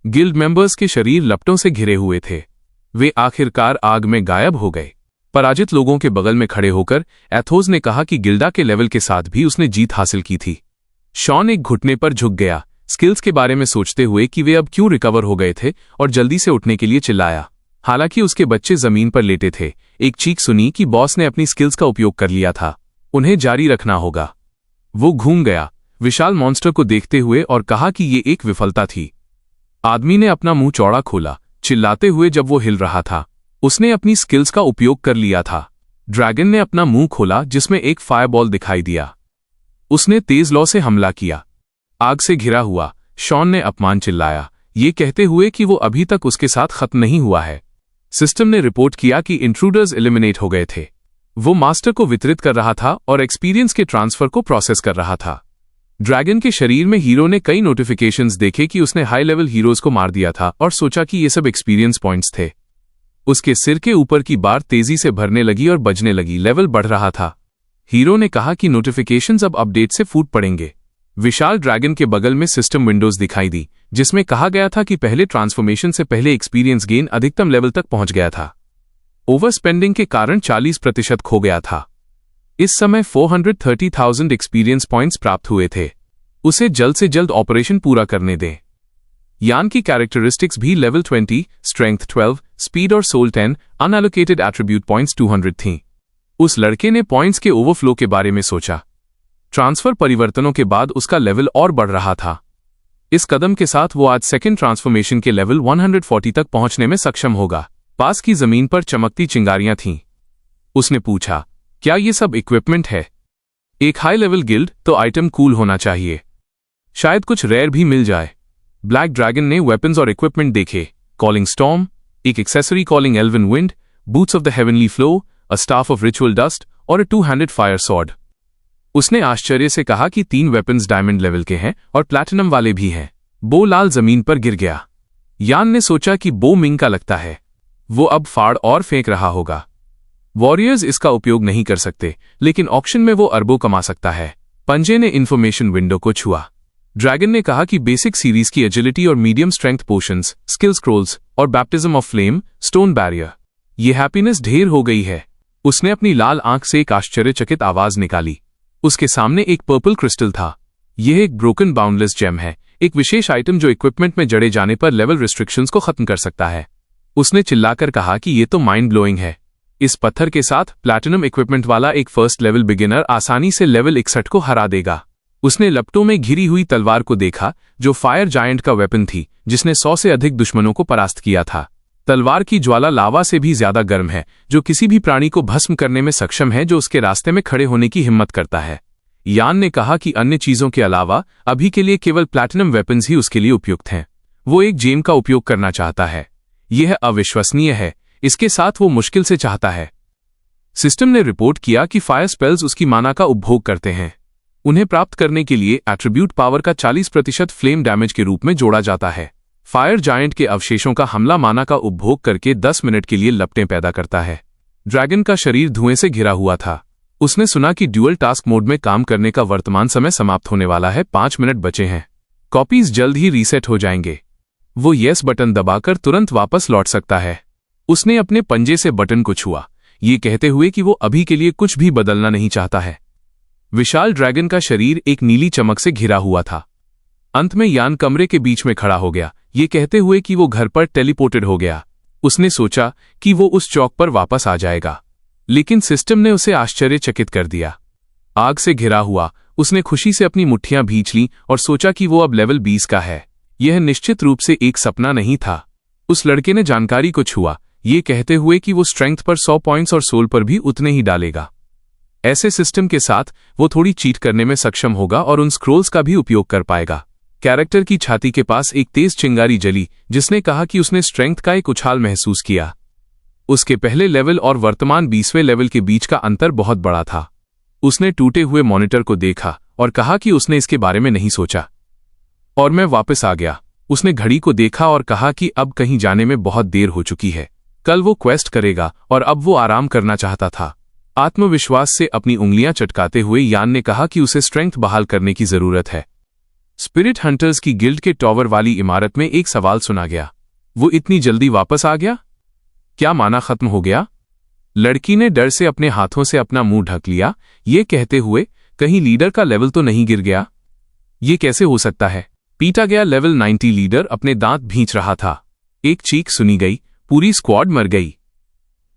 गिल्ड मेंबर्स के शरीर लपटों से घिरे हुए थे। वे आखिरकार आग में गायब हो गए। पराजित लोगों के बगल में खड़े होकर एथोस ने कहा कि गिल्डा के लेवल के साथ भी उसने जीत हासिल की थी। शॉन एक घुटने पर झुक गया, स्किल्स के बारे में सोचते हुए कि वे अब क्यों रिकवर हो गए थे, और जल्दी से उठने के लिए चिल्लाया। हालांकि उसके बच्चे जमीन पर लेटे थे। एक चीख सुनी कि बॉस ने अपनी स्किल्स का उपयोग कर लिया था। उन्हें जारी रखना होगा। वो घूम गया विशाल मॉन्स्टर को देखते हुए और कहा कि ये एक विफलता थी। आदमी ने अपना मुंह चौड़ा खोला, चिल्लाते हुए जब वो हिल रहा था। उसने अपनी स्किल्स का उपयोग कर लिया था। ड्रैगन ने अपना मुंह खोला, जिसमें एक फायरबॉल दिखाई दिया। उसने तेज लॉ से हमला किया। आग से घिरा हुआ शॉन ने अपमान चिल्लाया, ये कहते हुए कि वो अभी तक उसके साथ खत्म नहीं हुआ है। सिस्टम ने रिपोर्ट किया कि इंट्रूडर्स एलिमिनेट हो गए थे। वो मास्टर को वितरित कर रहा था और एक्सपीरियंस के ट्रांसफर को प्रोसेस कर रहा था। ड्रैगन के शरीर में हीरो ने कई नोटिफिकेशंस देखे कि उसने हाई लेवल हीरोज को मार दिया था और सोचा कि ये सब एक्सपीरियंस पॉइंट्स थे। उसके सिर के ऊपर की बार तेजी से भरने लगी और बजने लगी। लेवल बढ़ रहा था। हीरो ने कहा कि नोटिफिकेशंस अब अपडेट से फूट पड़ेंगे। विशाल ड्रैगन के बगल में सिस्टम विंडोज दिखाई दी, जिसमें कहा गया था कि पहले ट्रांसफॉर्मेशन से पहले एक्सपीरियंस गेन अधिकतम लेवल तक पहुंच गया था। ओवर स्पेंडिंग के कारण 40% खो गया था। इस समय 430,000 एक्सपीरियंस पॉइंट्स प्राप्त हुए थे। उसे जल्द से जल्द ऑपरेशन पूरा करने दें। यान की कैरेक्टरिस्टिक्स भी लेवल 20, स्ट्रेंथ 12, स्पीड और सोल 10, अनएलोकेटेड एट्रीब्यूट पॉइंट्स 200 थीं। उस लड़के ने पॉइंट्स के ओवरफ्लो के बारे में सोचा। ट्रांसफर परिवर्तनों के बाद उसका लेवल और बढ़ रहा था। इस कदम के साथ वो आज सेकेंड ट्रांसफॉर्मेशन के लेवल 140 तक पहुंचने में सक्षम होगा। पास की जमीन पर चमकती चिंगारियां थीं। उसने पूछा, क्या ये सब इक्विपमेंट है? एक हाई लेवल गिल्ड तो आइटम कूल होना चाहिए। शायद कुछ रेयर भी मिल जाए। ब्लैक ड्रैगन ने वेपन्स और इक्विपमेंट देखे। कॉलिंग स्टॉर्म, एक accessory calling elven wind, boots of the heavenly flow, a staff of ritual dust और अ 2-हैंडेड फायर सॉर्ड। उसने आश्चर्य से कहा कि 3 वेपन्स डायमंड लेवल के हैं और प्लैटिनम वाले भी हैं। बो लाल जमीन पर गिर गया। यान ने सोचा कि बो मिंग का लगता है, वो अब फाड़ और फेंक रहा होगा। वॉरियर्स इसका उपयोग नहीं कर सकते, लेकिन ऑक्शन में वो अरबों कमा सकता है। पंजे ने इन्फॉर्मेशन विंडो को छुआ। ड्रैगन ने कहा कि बेसिक सीरीज की एजिलिटी और medium strength potions, skill scrolls और baptism of flame, stone barrier, ये हैप्पीनेस ढेर हो गई है। उसने अपनी लाल आंख से एक आश्चर्यचकित आवाज निकाली। उसके सामने एक पर्पल क्रिस्टल था। यह एक ब्रोकन बाउंडलेस जेम है, एक विशेष आइटम जो इक्विपमेंट में जड़े जाने पर लेवल रिस्ट्रिक्शंस को खत्म कर सकता है। उसने चिल्लाकर कहा कि यह तो माइंड ब्लोइंग है। इस पत्थर के साथ प्लैटिनम इक्विपमेंट वाला एक फर्स्ट लेवल बिगिनर आसानी से लेवल 61 को हरा देगा। उसने लपटों में घिरी हुई तलवार को देखा, जो फायर जायंट का वेपन थी, जिसने 100 से अधिक दुश्मनों को परास्त किया था। तलवार की ज्वाला लावा से भी ज्यादा गर्म है, जो किसी भी प्राणी को भस्म करने में सक्षम है जो उसके रास्ते में खड़े होने की हिम्मत करता है। यान ने कहा कि अन्य चीजों के अलावा अभी के लिए केवल प्लैटिनम वेपन्स ही उसके लिए उपयुक्त हैं। वो एक जेम का उपयोग करना चाहता है। यह अविश्वसनीय है, इसके साथ वो मुश्किल से चाहता है। सिस्टम ने रिपोर्ट किया कि फायर स्पेल्स उसकी माना का उपभोग करते हैं। उन्हें प्राप्त करने के लिए एट्रीब्यूट पावर का 40% फ्लेम डैमेज के रूप में जोड़ा जाता है। फायर जायंट के अवशेषों का हमला माना का उपभोग करके 10 मिनट के लिए लपटें पैदा करता है। ड्रैगन का शरीर धुएं से घिरा हुआ था। उसने सुना कि ड्यूअल टास्क मोड में काम करने का वर्तमान समय समाप्त होने वाला है, 5 मिनट बचे हैं। कॉपीज जल्द ही रीसेट हो जाएंगे। वो येस बटन दबाकर तुरंत वापस लौट सकता है। उसने अपने पंजे से बटन को छुआ, ये कहते हुए कि वो अभी के लिए कुछ भी बदलना नहीं चाहता है। विशाल ड्रैगन का शरीर एक नीली चमक से घिरा हुआ था। अंत में यान कमरे के बीच में खड़ा हो गया, ये कहते हुए कि वो घर पर टेलीपोर्टेड हो गया। उसने सोचा कि वो उस चौक पर वापस आ जाएगा, लेकिन सिस्टम ने उसे आश्चर्यचकित कर दिया। आग से घिरा हुआ, उसने खुशी से अपनी मुट्ठियां भींच लीं और सोचा कि वो अब लेवल 20 का है। यह निश्चित रूप से एक सपना नहीं था। उस लड़के ने जानकारी को छुआ, ये कहते हुए कि वो स्ट्रेंथ पर 100 पॉइंट्स और सोल पर भी उतने ही डालेगा। ऐसे सिस्टम के साथ वो थोड़ी चीट करने में सक्षम होगा और उन स्क्रोल्स का भी उपयोग कर पाएगा। कैरेक्टर की छाती के पास एक तेज चिंगारी जली, जिसने कहा कि उसने स्ट्रेंथ का एक उछाल महसूस किया। उसके पहले लेवल और वर्तमान 20वें लेवल के बीच का अंतर बहुत बड़ा था। उसने टूटे हुए मॉनिटर को देखा और कहा कि उसने इसके बारे में नहीं सोचा। और मैं वापस आ गया। उसने घड़ी को देखा और कहा कि अब कहीं जाने में बहुत देर हो चुकी है। कल वो क्वेस्ट करेगा और अब वो आराम करना चाहता था। आत्मविश्वास से अपनी उंगलियां चटकाते हुए यान ने कहा कि उसे स्ट्रेंथ बहाल करने की जरूरत है। स्पिरिट हंटर्स की गिल्ड के टॉवर वाली इमारत में एक सवाल सुना गया, वो इतनी जल्दी वापस आ गया? क्या माना खत्म हो गया? लड़की ने डर से अपने हाथों से अपना मुंह ढक लिया, ये कहते हुए कहीं लीडर का लेवल तो नहीं गिर गया? ये कैसे हो सकता है? पीटा गया लेवल 90 लीडर अपने दांत भींच रहा था। एक चीख सुनी गई, पूरी स्क्वाड मर गई।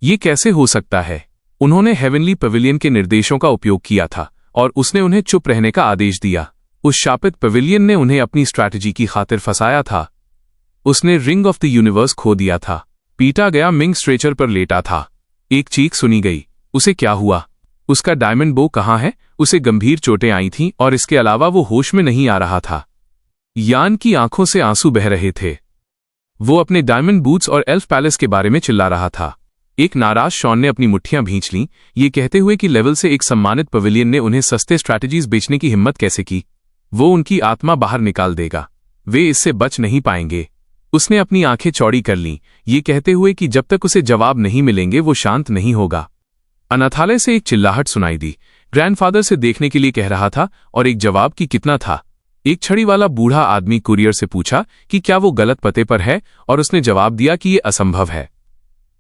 ये कैसे हो सकता है? उन्होंने हेवनली पवेलियन के निर्देशों का उपयोग किया था और उसने उन्हें चुप रहने का आदेश दिया। उस शापित पवेलियन ने उन्हें अपनी स्ट्रैटेजी की खातिर फंसाया था। उसने रिंग ऑफ द यूनिवर्स खो दिया था। पीटा गया मिंग स्ट्रेचर पर लेटा था। एक चीख सुनी गई, उसे क्या हुआ? उसका डायमंड बो कहाँ है? उसे गंभीर चोटें आई थीं और इसके अलावा वो होश में नहीं आ रहा था। यान की आंखों से आंसू बह रहे थे। वो अपने डायमंड बूट्स और एल्फ पैलेस के बारे में चिल्ला रहा था। एक नाराज शॉन ने अपनी मुट्ठियां भींच लीं, ये कहते हुए कि लेवल से एक सम्मानित पवेलियन ने उन्हें सस्ते स्ट्रैटेजीज बेचने की हिम्मत कैसे की। वो उनकी आत्मा बाहर निकाल देगा, वे इससे बच नहीं पाएंगे। उसने अपनी आंखें चौड़ी कर लीं, ये कहते हुए कि जब तक उसे जवाब नहीं मिलेंगे वो शांत नहीं होगा। अनाथालय से एक चिल्लाहट सुनाई दी। ग्रैंडफादर से देखने के लिए कह रहा था और एक जवाब कि कितना था। एक छड़ी वाला बूढ़ा आदमी कुरियर से पूछा कि क्या वो गलत पते पर है और उसने जवाब दिया कि ये असंभव है।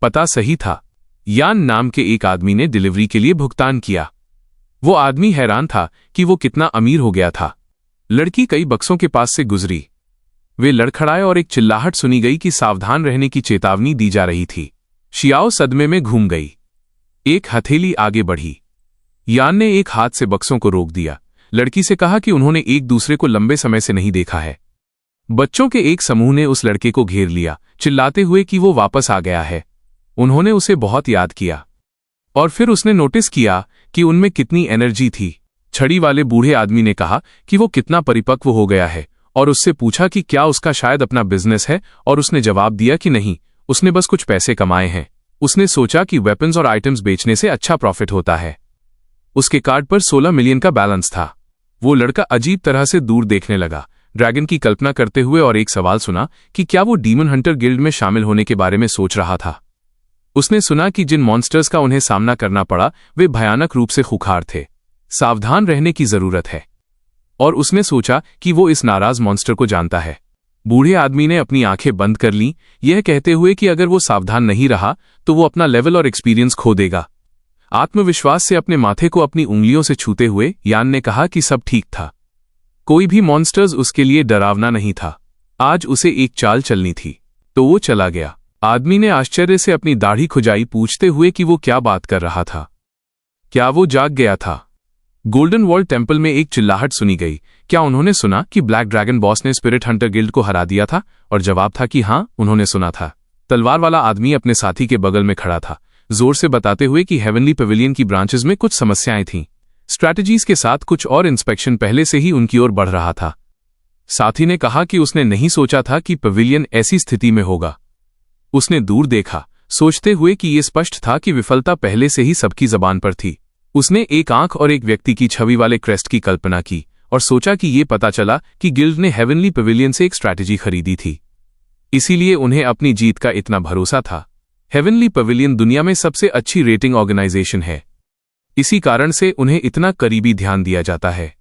पता सही था। यान नाम के एक आदमी ने डिलीवरी के लिए भुगतान किया। वो आदमी हैरान था कि वो कितना अमीर हो गया था। लड़की कई बक्सों के पास से गुजरी। वे लड़खड़ाए और एक चिल्लाहट सुनी गई कि सावधान रहने की चेतावनी दी जा रही थी। शियाओ सदमे में घूम गई। एक हथेली आगे बढ़ी। यान ने एक हाथ से बक्सों को रोक दिया। लड़की से कहा कि उन्होंने एक दूसरे को लंबे समय से नहीं देखा है। बच्चों के एक समूह ने उस लड़के को घेर लिया, चिल्लाते हुए कि वो वापस आ गया है। उन्होंने उसे बहुत याद किया। और फिर उसने नोटिस किया कि उनमें कितनी एनर्जी थी। छड़ी वाले बूढ़े आदमी ने कहा कि वो कितना परिपक्व हो गया है और उससे पूछा कि क्या उसका शायद अपना बिजनेस है और उसने जवाब दिया कि नहीं, उसने बस कुछ पैसे कमाए हैं। उसने सोचा कि वेपन्स और आइटम्स बेचने से अच्छा प्रॉफिट होता है। उसके कार्ड पर 16 मिलियन का बैलेंस था। वो लड़का अजीब तरह से दूर देखने लगा, ड्रैगन की कल्पना करते हुए, और एक सवाल सुना कि क्या वो डीमन हंटर गिल्ड में शामिल होने के बारे में सोच रहा था। उसने सुना कि जिन मॉन्स्टर्स का उन्हें सामना करना पड़ा वे भयानक रूप से खूंखार थे, सावधान रहने की जरूरत है। और उसने सोचा कि वो इस नाराज मॉन्स्टर को जानता है। बूढ़े आदमी ने अपनी आंखें बंद कर लीं, यह कहते हुए कि अगर वो सावधान नहीं रहा तो वो अपना लेवल और एक्सपीरियंस खो देगा। आत्मविश्वास से अपने माथे को अपनी उंगलियों से छूते हुए यान ने कहा कि सब ठीक था। कोई भी मॉन्स्टर्स उसके लिए डरावना नहीं था। आज उसे एक चाल चलनी थी, तो वो चला गया। आदमी ने आश्चर्य से अपनी दाढ़ी खुजाई, पूछते हुए कि वो क्या बात कर रहा था। क्या वो जाग गया था? गोल्डन वॉल टेम्पल में एक चिल्लाहट सुनी गई। क्या उन्होंने सुना कि ब्लैक ड्रैगन बॉस ने स्पिरिट हंटर गिल्ड को हरा दिया था? और जवाब था कि हाँ, उन्होंने सुना था। तलवार वाला आदमी अपने साथी के बगल में खड़ा था, जोर से बताते हुए कि हेवनली पवेलियन की ब्रांचेस में कुछ समस्याएं थीं। स्ट्रैटेजीज के साथ कुछ और इंस्पेक्शन पहले से ही उनकी ओर बढ़ रहा था। साथी ने कहा कि उसने नहीं सोचा था कि पवेलियन ऐसी स्थिति में होगा। उसने दूर देखा, सोचते हुए कि यह स्पष्ट था कि विफलता पहले से ही सबकी जबान पर थी। उसने एक आंख और एक व्यक्ति की छवि वाले क्रेस्ट की कल्पना की और सोचा कि यह पता चला कि गिल्ड ने हेवनली पवेलियन से एक स्ट्रैटेजी खरीदी थी, इसीलिए उन्हें अपनी जीत का इतना भरोसा था। हेवनली पवेलियन दुनिया में सबसे अच्छी रेटिंग ऑर्गेनाइजेशन है, इसी कारण से उन्हें इतना करीबी ध्यान दिया जाता है।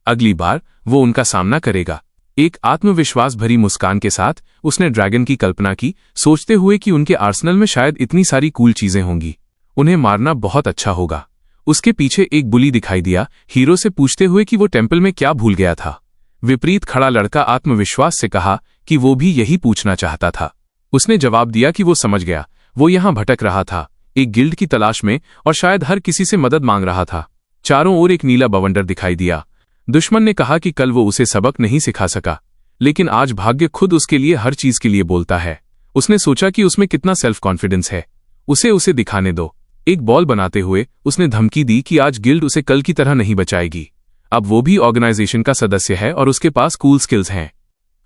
अगली बार वो उनका सामना करेगा। एक आत्मविश्वास भरी मुस्कान के साथ उसने ड्रैगन की कल्पना की, सोचते हुए कि उनके आर्सेनल में शायद इतनी सारी कूल चीजें होंगी, उन्हें मारना बहुत अच्छा होगा। उसके पीछे एक बुली दिखाई दिया, हीरो से पूछते हुए कि वो टेंपल में क्या भूल गया था। विपरीत खड़ा लड़का आत्मविश्वास से कहा कि वो भी यही पूछना चाहता था। उसने जवाब दिया कि वो समझ गया, वो यहां भटक रहा था, एक गिल्ड की तलाश में, और शायद हर किसी से मदद मांग रहा था। चारों ओर एक नीला बवंडर दिखाई दिया। दुश्मन ने कहा कि कल वो उसे सबक नहीं सिखा सका, लेकिन आज भाग्य खुद उसके लिए हर चीज के लिए बोलता है। उसने सोचा कि उसमें कितना सेल्फ कॉन्फिडेंस है, उसे दिखाने दो। एक बॉल बनाते हुए उसने धमकी दी कि आज गिल्ड उसे कल की तरह नहीं बचाएगी। अब वो भी ऑर्गेनाइजेशन का सदस्य है और उसके पास कूल स्किल्स हैं।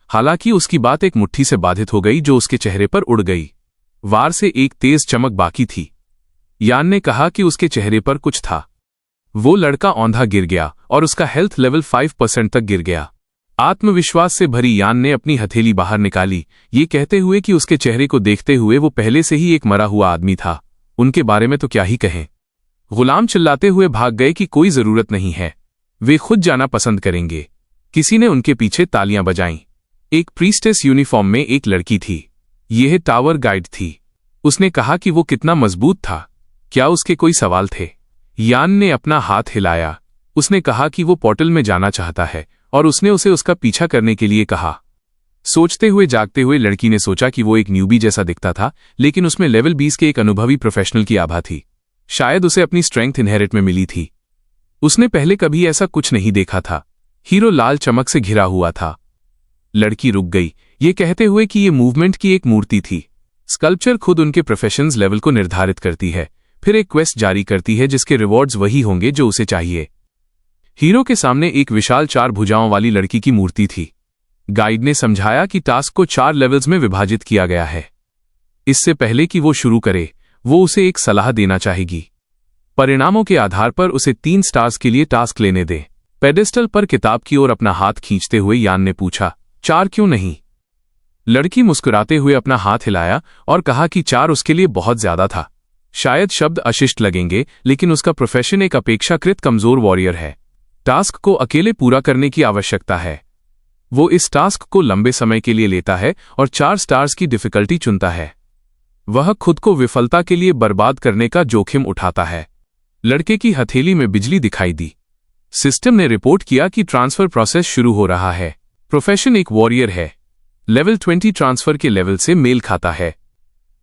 हालांकि उसकी बात एक मुट्ठी से बाधित हो गई जो उसके चेहरे पर उड़ गई। वार से एक तेज चमक बाकी थी। यान ने कहा कि उसके चेहरे पर कुछ था। वो लड़का औंधा गिर गया और उसका हेल्थ लेवल 5% तक गिर गया। आत्मविश्वास से भरी यान ने अपनी हथेली बाहर निकाली, ये कहते हुए कि उसके चेहरे को देखते हुए वो पहले से ही एक मरा हुआ आदमी था। उनके बारे में तो क्या ही कहें। गुलाम चिल्लाते हुए भाग गए कि कोई जरूरत नहीं है, वे खुद जाना पसंद करेंगे। किसी ने उनके पीछे तालियां बजाईं। एक प्रीस्टेस यूनिफॉर्म में एक लड़की थी। यह टावर गाइड थी। उसने कहा कि वो कितना मजबूत था। क्या उसके कोई सवाल थे? यान ने अपना हाथ हिलाया। उसने कहा कि वो पोर्टल में जाना चाहता है और उसने उसे उसका पीछा करने के लिए कहा। सोचते हुए जागते हुए लड़की ने सोचा कि वो एक न्यूबी जैसा दिखता था, लेकिन उसमें लेवल 20 के एक अनुभवी प्रोफेशनल की आभा थी। शायद उसे अपनी स्ट्रेंथ इनहेरिट में मिली थी। उसने पहले कभी ऐसा कुछ नहीं देखा था। हीरो लाल चमक से घिरा हुआ था। लड़की रुक गई, ये कहते हुए कि ये मूवमेंट की एक मूर्ति थी। स्कल्पचर खुद उनके प्रोफेशंस लेवल को निर्धारित करती है, फिर एक क्वेस्ट जारी करती है जिसके रिवॉर्ड्स वही होंगे जो उसे चाहिए। हीरो के सामने एक विशाल 4 भुजाओं वाली लड़की की मूर्ति थी। गाइड ने समझाया कि टास्क को 4 लेवल्स में विभाजित किया गया है। इससे पहले कि वो शुरू करे, वो उसे एक सलाह देना चाहेगी। परिणामों के आधार पर उसे 3 स्टार्स के लिए टास्क लेने दें। पेडेस्टल पर किताब की ओर अपना हाथ खींचते हुए यान ने पूछा, 4 क्यों नहीं? लड़की मुस्कुराते हुए अपना हाथ हिलाया और कहा कि 4 उसके लिए बहुत ज्यादा था। शायद शब्द अशिष्ट लगेंगे, लेकिन उसका प्रोफेशन एक अपेक्षाकृत कमजोर वॉरियर है। टास्क को अकेले पूरा करने की आवश्यकता है। वो इस टास्क को लंबे समय के लिए लेता है और 4 स्टार्स की डिफिकल्टी चुनता है। वह खुद को विफलता के लिए बर्बाद करने का जोखिम उठाता है। लड़के की हथेली में बिजली दिखाई दी। सिस्टम ने रिपोर्ट किया कि ट्रांसफर प्रोसेस शुरू हो रहा है। प्रोफेशन एक वॉरियर है। लेवल 20 ट्रांसफर के लेवल से मेल खाता है।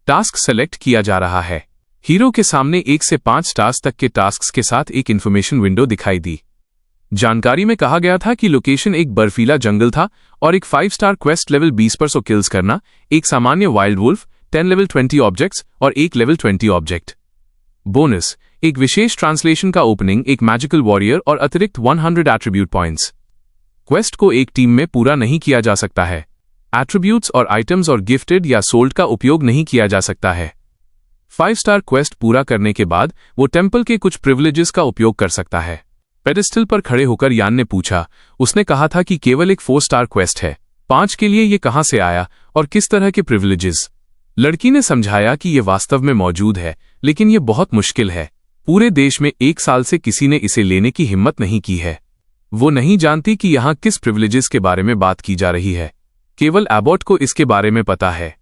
टास्क सेलेक्ट किया जा रहा है। हीरो के सामने 1 से 5 स्टार्स तक के टास्क्स के साथ एक इन्फॉर्मेशन विंडो दिखाई दी। जानकारी में कहा गया था कि लोकेशन एक बर्फीला जंगल था और एक 5 स्टार क्वेस्ट लेवल 20 पर 100 किल्स करना, एक सामान्य वाइल्ड वुल्फ, 10 लेवल 20 ऑब्जेक्ट्स और एक लेवल 20 ऑब्जेक्ट। बोनस, एक विशेष ट्रांसलेशन का ओपनिंग, एक मैजिकल वॉरियर और अतिरिक्त 100 एट्रीब्यूट पॉइंट्स। क्वेस्ट को एक टीम में पूरा नहीं किया जा सकता है। एट्रीब्यूट्स और आइटम्स और गिफ्टेड या सोल्ड का उपयोग नहीं किया जा सकता है। 5 स्टार क्वेस्ट पूरा करने के बाद वो टेम्पल के कुछ प्रिविलेजेस का उपयोग कर सकता है। पेडिस्टल पर खड़े होकर यान ने पूछा, उसने कहा था कि केवल एक 4 स्टार क्वेस्ट है, 5 के लिए ये कहां से आया और किस तरह के प्रिविलेजेस? लड़की ने समझाया कि ये वास्तव में मौजूद है, लेकिन ये बहुत मुश्किल है। पूरे देश में 1 साल से किसी ने इसे लेने की हिम्मत नहीं की है। वो नहीं जानती कि यहां किस प्रिविलेजेस के बारे में बात की जा रही है। केवल एबॉट को इसके बारे में पता है।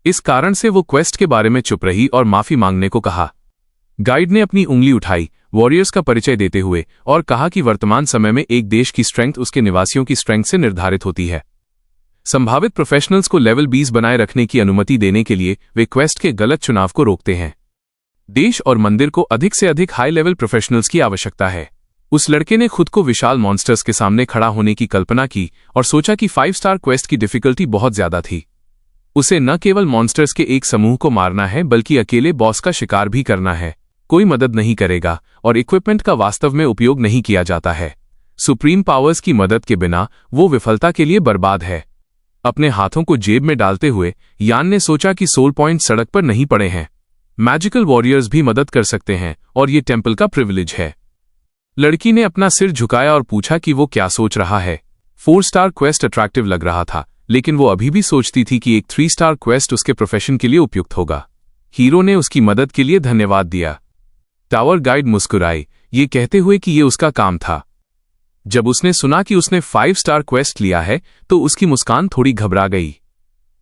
इस कारण से वो क्वेस्ट के बारे में चुप रही और माफी मांगने को कहा। गाइड ने अपनी उंगली उठाई वॉरियर्स का परिचय देते हुए और कहा कि वर्तमान समय में एक देश की स्ट्रेंथ उसके निवासियों की स्ट्रेंथ से निर्धारित होती है। संभावित प्रोफेशनल्स को लेवल 20 बनाए रखने की अनुमति देने के लिए वे क्वेस्ट के गलत चुनाव को रोकते हैं। देश और मंदिर को अधिक से अधिक हाई लेवल प्रोफेशनल्स की आवश्यकता है। उस लड़के ने खुद को विशाल मॉन्स्टर्स के सामने खड़ा होने की कल्पना की और सोचा कि 5 स्टार क्वेस्ट की डिफिकल्टी बहुत ज्यादा थी। उसे न केवल मॉन्स्टर्स के एक समूह को मारना है बल्कि अकेले बॉस का शिकार भी करना है। कोई मदद नहीं करेगा और इक्विपमेंट का वास्तव में उपयोग नहीं किया जाता है। सुप्रीम पावर्स की मदद के बिना वो विफलता के लिए बर्बाद है। अपने हाथों को जेब में डालते हुए यान ने सोचा कि सोल पॉइंट सड़क पर नहीं पड़े हैं। मैजिकल वॉरियर्स भी मदद कर सकते हैं और ये टेम्पल का प्रिविलेज है। लड़की ने अपना सिर झुकाया और पूछा कि वो क्या सोच रहा है। 4 स्टार क्वेस्ट अट्रैक्टिव लग रहा था, लेकिन वो अभी भी सोचती थी कि एक 3 स्टार क्वेस्ट उसके प्रोफेशन के लिए उपयुक्त होगा। हीरो ने उसकी मदद के लिए धन्यवाद दिया। टावर गाइड मुस्कुराई, ये कहते हुए कि ये उसका काम था। जब उसने सुना कि उसने 5 स्टार क्वेस्ट लिया है तो उसकी मुस्कान थोड़ी घबरा गई।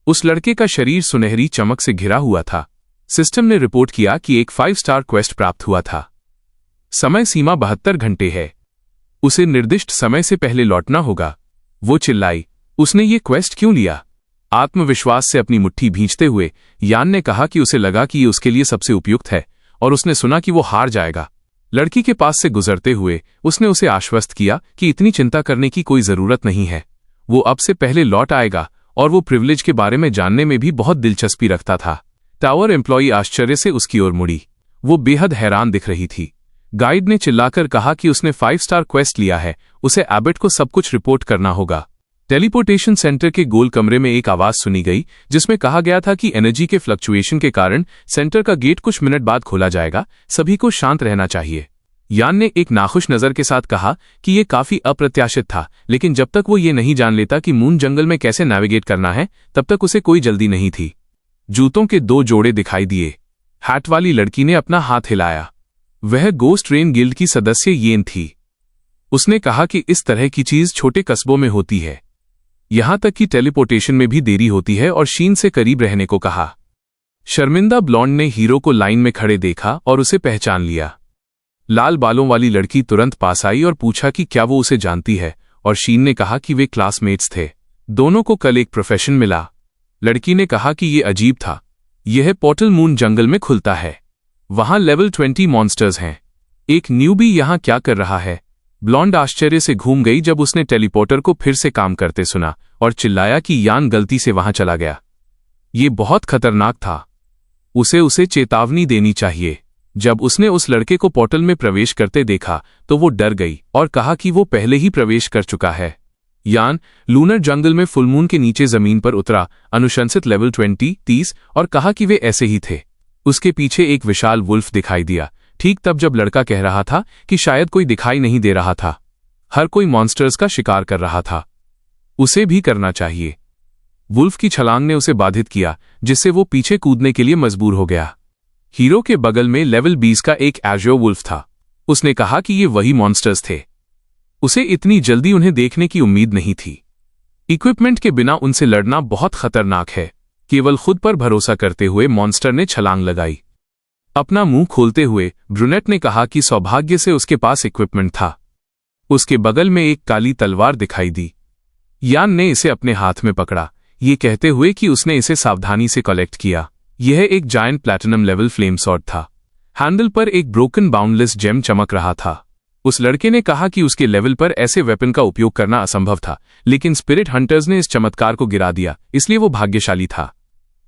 उस लड़के का शरीर सुनहरी चमक से घिरा हुआ था। सिस्टम ने रिपोर्ट किया कि एक 5 स्टार क्वेस्ट प्राप्त हुआ था। समय सीमा 72 घंटे है। उसे निर्दिष्ट समय से पहले लौटना होगा। वो चिल्लाई, उसने ये क्वेस्ट क्यों लिया? आत्मविश्वास से अपनी मुट्ठी भींचते हुए यान ने कहा कि उसे लगा कि ये उसके लिए सबसे उपयुक्त है और उसने सुना कि वो हार जाएगा। लड़की के पास से गुजरते हुए उसने उसे आश्वस्त किया कि इतनी चिंता करने की कोई जरूरत नहीं है। वो अब से पहले लौट आएगा और वो प्रिविलेज के बारे में जानने में भी बहुत दिलचस्पी रखता था। टावर एम्प्लॉई आश्चर्य से उसकी ओर मुड़ी। वो बेहद हैरान दिख रही थी। गाइड ने चिल्लाकर कहा कि उसने 5 स्टार क्वेस्ट लिया है, उसे एबट को सब कुछ रिपोर्ट करना होगा। टेलीपोर्टेशन सेंटर के गोल कमरे में एक आवाज सुनी गई जिसमें कहा गया था कि एनर्जी के फ्लक्चुएशन के कारण सेंटर का गेट कुछ मिनट बाद खोला जाएगा, सभी को शांत रहना चाहिए। यान ने एक नाखुश नजर के साथ कहा कि यह काफी अप्रत्याशित था, लेकिन जब तक वो ये नहीं जान लेता कि मून जंगल में कैसे नेविगेट करना है तब तक उसे कोई जल्दी नहीं थी। जूतों के 2 जोड़े दिखाई दिए। हैट वाली लड़की ने अपना हाथ हिलाया। वह गोस्ट रेन गिल्ड की सदस्य येन थी। उसने कहा कि इस तरह की चीज छोटे कस्बों में होती है। यहां तक कि टेलीपोर्टेशन में भी देरी होती है और शीन से करीब रहने को कहा। शर्मिंदा ब्लॉन्ड ने हीरो को लाइन में खड़े देखा और उसे पहचान लिया। लाल बालों वाली लड़की तुरंत पास आई और पूछा कि क्या वो उसे जानती है, और शीन ने कहा कि वे क्लासमेट्स थे। दोनों को कल एक प्रोफेशन मिला। लड़की ने कहा कि ये अजीब था। यह पोर्टल मून जंगल में खुलता है। वहां लेवल 20 मॉन्स्टर्स हैं। एक न्यूबी यहां क्या कर रहा है? ब्लॉन्ड आश्चर्य से घूम गई जब उसने टेलीपोर्टर को फिर से काम करते सुना और चिल्लाया कि यान गलती से वहां चला गया। ये बहुत खतरनाक था। उसे चेतावनी देनी चाहिए। जब उसने उस लड़के को पोर्टल में प्रवेश करते देखा तो वो डर गई और कहा कि वो पहले ही प्रवेश कर चुका है। यान लूनर जंगल में फुलमून के नीचे जमीन पर उतरा, अनुशंसित लेवल 20-30 और कहा कि वे ऐसे ही थे। उसके पीछे एक विशाल वुल्फ दिखाई दिया, ठीक तब जब लड़का कह रहा था कि शायद कोई दिखाई नहीं दे रहा था। हर कोई मॉन्स्टर्स का शिकार कर रहा था। उसे भी करना चाहिए। वुल्फ की छलांग ने उसे बाधित किया, जिससे वो पीछे कूदने के लिए मजबूर हो गया। हीरो के बगल में लेवल 20 का एक एजो वुल्फ था। उसने कहा कि ये वही मॉन्स्टर्स थे। उसे इतनी जल्दी उन्हें देखने की उम्मीद नहीं थी। इक्विपमेंट के बिना उनसे लड़ना बहुत खतरनाक है। केवल खुद पर भरोसा करते हुए मॉन्स्टर ने छलांग लगाई। अपना मुंह खोलते हुए ब्रुनेट ने कहा कि सौभाग्य से उसके पास इक्विपमेंट था। उसके बगल में एक काली तलवार दिखाई दी। यान ने इसे अपने हाथ में पकड़ा, ये कहते हुए कि उसने इसे सावधानी से कलेक्ट किया। यह एक giant platinum level flame sword था। हैंडल पर एक ब्रोकन बाउंडलेस जेम चमक रहा था। उस लड़के ने कहा कि उसके लेवल पर ऐसे वेपन का उपयोग करना असंभव था, लेकिन स्पिरिट हंटर्स ने इस चमत्कार को गिरा दिया, इसलिए वो भाग्यशाली था।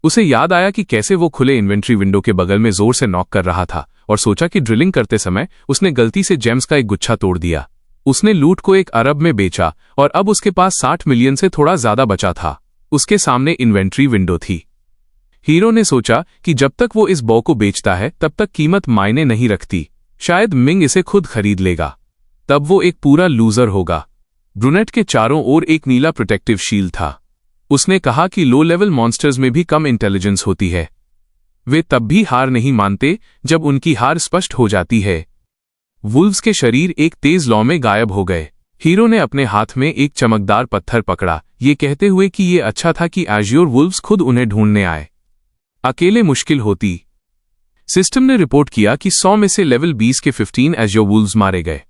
उसे याद आया कि कैसे वो खुले इन्वेंट्री विंडो के बगल में जोर से नॉक कर रहा था और सोचा कि ड्रिलिंग करते समय उसने गलती से जेम्स का एक गुच्छा तोड़ दिया। उसने लूट को 1 अरब में बेचा और अब उसके पास 60 मिलियन से थोड़ा ज्यादा बचा था। उसके सामने इन्वेंट्री विंडो थी। हीरो ने सोचा कि जब तक वो इस बॉ को बेचता है तब तक कीमत मायने नहीं रखती, शायद मिंग इसे खुद खरीद लेगा, तब वो एक पूरा लूजर होगा। ब्रूनेट के चारों ओर एक नीला प्रोटेक्टिव शील्ड था। उसने कहा कि लो लेवल मॉन्स्टर्स में भी कम इंटेलिजेंस होती है। वे तब भी हार नहीं मानते जब उनकी हार स्पष्ट हो जाती है। वुल्व्स के शरीर एक तेज लौ में गायब हो गए। हीरो ने अपने हाथ में एक चमकदार पत्थर पकड़ा, ये कहते हुए कि ये अच्छा था कि एज़्योर वुल्व्स खुद उन्हें ढूंढने आए। अकेले मुश्किल होती। सिस्टम ने रिपोर्ट किया कि 100 में से लेवल 20 के 15 एज़्योर वुल्व्स मारे गए।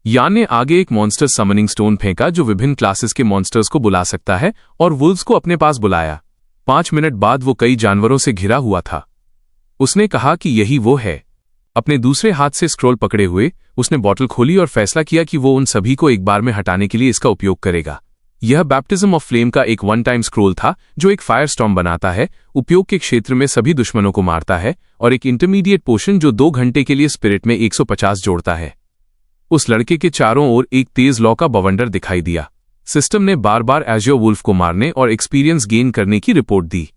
यान ने आगे एक मॉन्स्टर समनिंग स्टोन फेंका जो विभिन्न क्लासेस के मॉन्स्टर्स को बुला सकता है, और वुल्व्स को अपने पास बुलाया। 5 मिनट बाद वो कई जानवरों से घिरा हुआ था। उसने कहा कि यही वो है। अपने दूसरे हाथ से स्क्रॉल पकड़े हुए उसने बॉटल खोली और फैसला किया कि वो उन सभी को एक बार में हटाने के लिए इसका उपयोग करेगा। यह बैप्टिज्म ऑफ फ्लेम का एक वन टाइम स्क्रॉल था जो एक फायर स्टॉर्म बनाता है, उपयोग के क्षेत्र में सभी दुश्मनों को मारता है, और एक इंटरमीडिएट पोशन जो 2 घंटे के लिए स्पिरिट में 150 जोड़ता है। उस लड़के के चारों ओर एक तेज लॉ का बवंडर दिखाई दिया। सिस्टम ने बार बार एज़्योर वुल्फ को मारने और एक्सपीरियंस गेन करने की रिपोर्ट दी।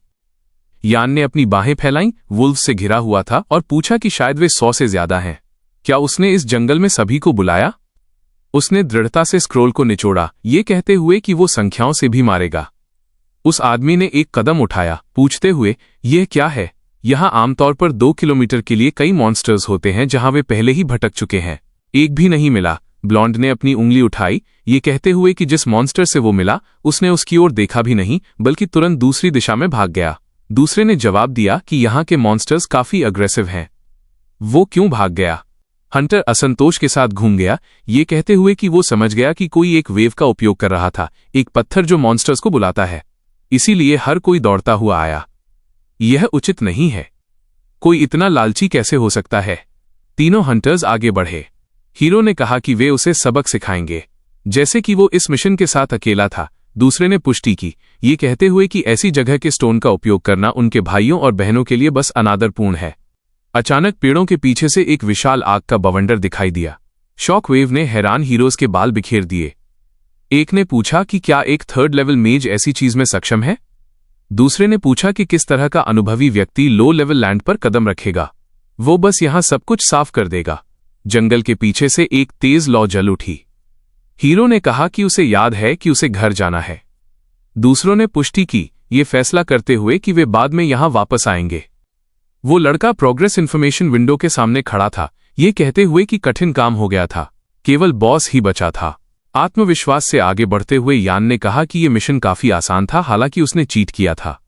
यान ने अपनी बाहें फैलाईं, वुल्फ से घिरा हुआ था, और पूछा कि शायद वे 100 से ज्यादा हैं। क्या उसने इस जंगल में सभी को बुलाया? उसने दृढ़ता से स्क्रोल को निचोड़ा, ये कहते हुए कि वो संख्याओं से भी मारेगा। उस आदमी ने एक कदम उठाया, पूछते हुए, यह क्या है? यहां आमतौर पर 2 किलोमीटर के लिए कई मॉन्स्टर्स होते हैं जहां वे पहले ही भटक चुके हैं। एक भी नहीं मिला। ब्लॉन्ड ने अपनी उंगली उठाई, ये कहते हुए कि जिस मॉन्स्टर से वो मिला उसने उसकी ओर देखा भी नहीं, बल्कि तुरंत दूसरी दिशा में भाग गया। दूसरे ने जवाब दिया कि यहाँ के मॉन्स्टर्स काफी अग्रेसिव हैं। वो क्यों भाग गया? हंटर असंतोष के साथ घूम गया, ये कहते हुए कि वो समझ गया कि कोई एक वेव का उपयोग कर रहा था, एक पत्थर जो मॉन्स्टर्स को बुलाता है। इसीलिए हर कोई दौड़ता हुआ आया। यह उचित नहीं है। कोई इतना लालची कैसे हो सकता है? तीनों हंटर्स आगे बढ़े। हीरो ने कहा कि वे उसे सबक सिखाएंगे, जैसे कि वो इस मिशन के साथ अकेला था। दूसरे ने पुष्टि की, ये कहते हुए कि ऐसी जगह के स्टोन का उपयोग करना उनके भाइयों और बहनों के लिए बस अनादरपूर्ण है। अचानक पेड़ों के पीछे से एक विशाल आग का बवंडर दिखाई दिया। शॉक वेव ने हैरान हीरोज के बाल बिखेर दिए। एक ने पूछा कि क्या एक 3rd लेवल मेज ऐसी चीज में सक्षम है? दूसरे ने पूछा कि किस तरह का अनुभवी व्यक्ति लो लेवल लैंड पर कदम रखेगा। वो बस यहां सब कुछ साफ कर देगा। जंगल के पीछे से एक तेज लौ जल उठी। हीरो ने कहा कि उसे याद है कि उसे घर जाना है। दूसरों ने पुष्टि की, ये फैसला करते हुए कि वे बाद में यहां वापस आएंगे। वो लड़का प्रोग्रेस इन्फॉर्मेशन विंडो के सामने खड़ा था, ये कहते हुए कि कठिन काम हो गया था, केवल बॉस ही बचा था। आत्मविश्वास से आगे बढ़ते हुए यान ने कहा कि यह मिशन काफी आसान था, हालांकि उसने चीट किया था।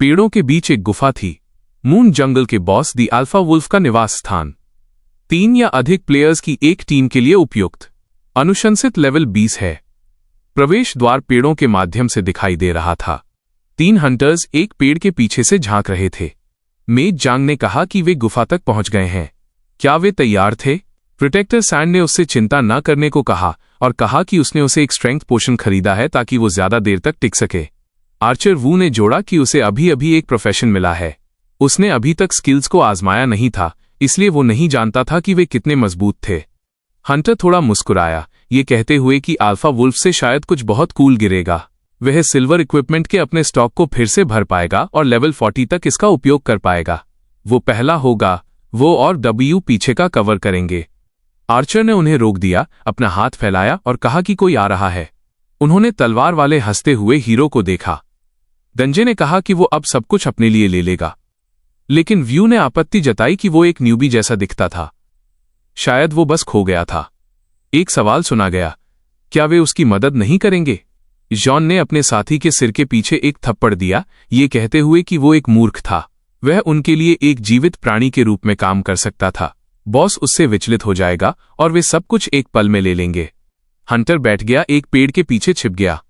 पेड़ों के बीच एक गुफा थी, मून जंगल के बॉस दी अल्फा वुल्फ का निवास स्थान। 3 या अधिक प्लेयर्स की एक टीम के लिए उपयुक्त। अनुशंसित लेवल 20 है। प्रवेश द्वार पेड़ों के माध्यम से दिखाई दे रहा था। 3 हंटर्स एक पेड़ के पीछे से झांक रहे थे। मेज जांग ने कहा कि वे गुफा तक पहुंच गए हैं। क्या वे तैयार थे? प्रोटेक्टर सैंड ने उससे चिंता न करने को कहा और कहा कि उसने उसे एक स्ट्रेंथ पोशन खरीदा है ताकि वो ज्यादा देर तक टिक सके। आर्चर वू ने जोड़ा कि उसे अभी अभी एक प्रोफेशन मिला है। उसने अभी तक स्किल्स को आजमाया नहीं था, इसलिए वो नहीं जानता था कि वे कितने मजबूत थे। हंटर थोड़ा मुस्कुराया, ये कहते हुए कि अल्फा वुल्फ से शायद कुछ बहुत कूल गिरेगा। वह सिल्वर इक्विपमेंट के अपने स्टॉक को फिर से भर पाएगा और लेवल 40 तक इसका उपयोग कर पाएगा। वो पहला होगा। वो और डब्ल्यू पीछे का कवर करेंगे। आर्चर ने उन्हें रोक दिया, अपना हाथ फैलाया और कहा कि कोई आ रहा है। उन्होंने तलवार वाले हंसते हुए हीरो को देखा। गंजे ने कहा कि वो अब सब कुछ अपने लिए ले लेगा, लेकिन व्यू ने आपत्ति जताई कि वो एक न्यूबी जैसा दिखता था। शायद वो बस खो गया था। एक सवाल सुना गया, क्या वे उसकी मदद नहीं करेंगे? जॉन ने अपने साथी के सिर के पीछे एक थप्पड़ दिया, ये कहते हुए कि वो एक मूर्ख था। वह उनके लिए एक जीवित प्राणी के रूप में काम कर सकता था। बॉस उससे विचलित हो जाएगा और वे सब कुछ एक पल में ले लेंगे। हंटर बैठ गया, एक पेड़ के पीछे छिप गया।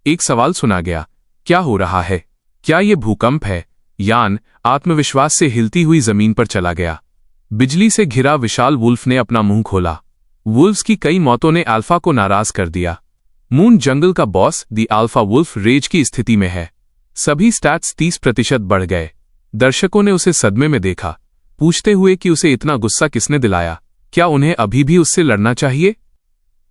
एक सवाल सुना गया, क्या हो रहा है? क्या ये भूकंप है? यान आत्मविश्वास से हिलती हुई जमीन पर चला गया। बिजली से घिरा विशाल वुल्फ ने अपना मुंह खोला। वुल्फ्स की कई मौतों ने अल्फा को नाराज कर दिया। मून जंगल का बॉस दी अल्फा वुल्फ रेज की स्थिति में है। सभी स्टैट्स 30% बढ़ गए। दर्शकों ने उसे सदमे में देखा, पूछते हुए कि उसे इतना गुस्सा किसने दिलाया। क्या उन्हें अभी भी उससे लड़ना चाहिए?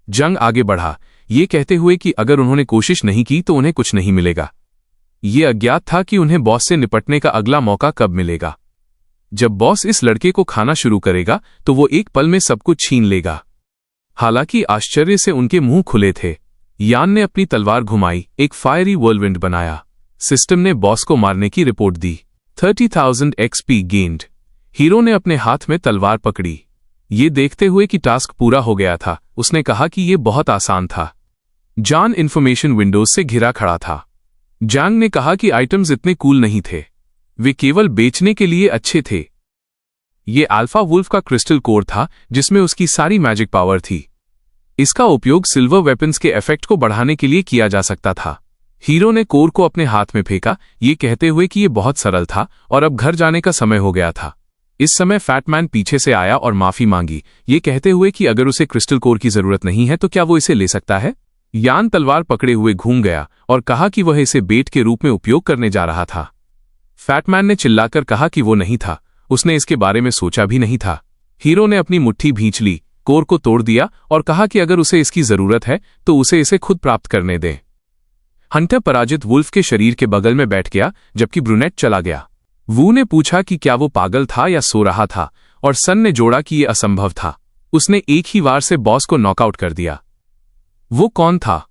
जंग आगे बढ़ा, ये कहते हुए कि अगर उन्होंने कोशिश नहीं की तो उन्हें कुछ नहीं मिलेगा। ये अज्ञात था कि उन्हें बॉस से निपटने का अगला मौका कब मिलेगा। जब बॉस इस लड़के को खाना शुरू करेगा तो वो एक पल में सब कुछ छीन लेगा। हालांकि आश्चर्य से उनके मुंह खुले थे। यान ने अपनी तलवार घुमाई, एक फायरी व्हर्लविंड बनाया। सिस्टम ने बॉस को मारने की रिपोर्ट दी। 30,000 XP गेन्ड। हीरो ने अपने हाथ में तलवार पकड़ी। ये देखते हुए कि टास्क पूरा हो गया था, उसने कहा कि ये बहुत आसान था। जॉन इन्फॉर्मेशन विंडोज से घिरा खड़ा था। जांग ने कहा कि आइटम्स इतने कूल नहीं थे, वे केवल बेचने के लिए अच्छे थे। ये अल्फा वुल्फ का क्रिस्टल कोर था जिसमें उसकी सारी मैजिक पावर थी। इसका उपयोग सिल्वर वेपन्स के इफेक्ट को बढ़ाने के लिए किया जा सकता था। हीरो ने कोर को अपने हाथ में फेंका, ये कहते हुए कि ये बहुत सरल था और अब घर जाने का समय हो गया था। इस समय फैटमैन पीछे से आया और माफी मांगी, ये कहते हुए कि अगर उसे क्रिस्टल कोर की जरूरत नहीं है तो क्या वो इसे ले सकता है। यान तलवार पकड़े हुए घूम गया और कहा कि वह इसे बेट के रूप में उपयोग करने जा रहा था। फैटमैन ने चिल्लाकर कहा कि वो नहीं था, उसने इसके बारे में सोचा भी नहीं था। हीरो ने अपनी मुट्ठी भींच ली, कोर को तोड़ दिया और कहा कि अगर उसे इसकी जरूरत है तो उसे इसे खुद प्राप्त करने दें। हंटर पराजित वुल्फ के शरीर के बगल में बैठ गया जबकि ब्रूनेट चला गया। वू ने पूछा कि क्या वो पागल था या सो रहा था, और सन ने जोड़ा कि यह असंभव था। उसने एक ही वार से बॉस को नॉकआउट कर दिया। वो कौन था?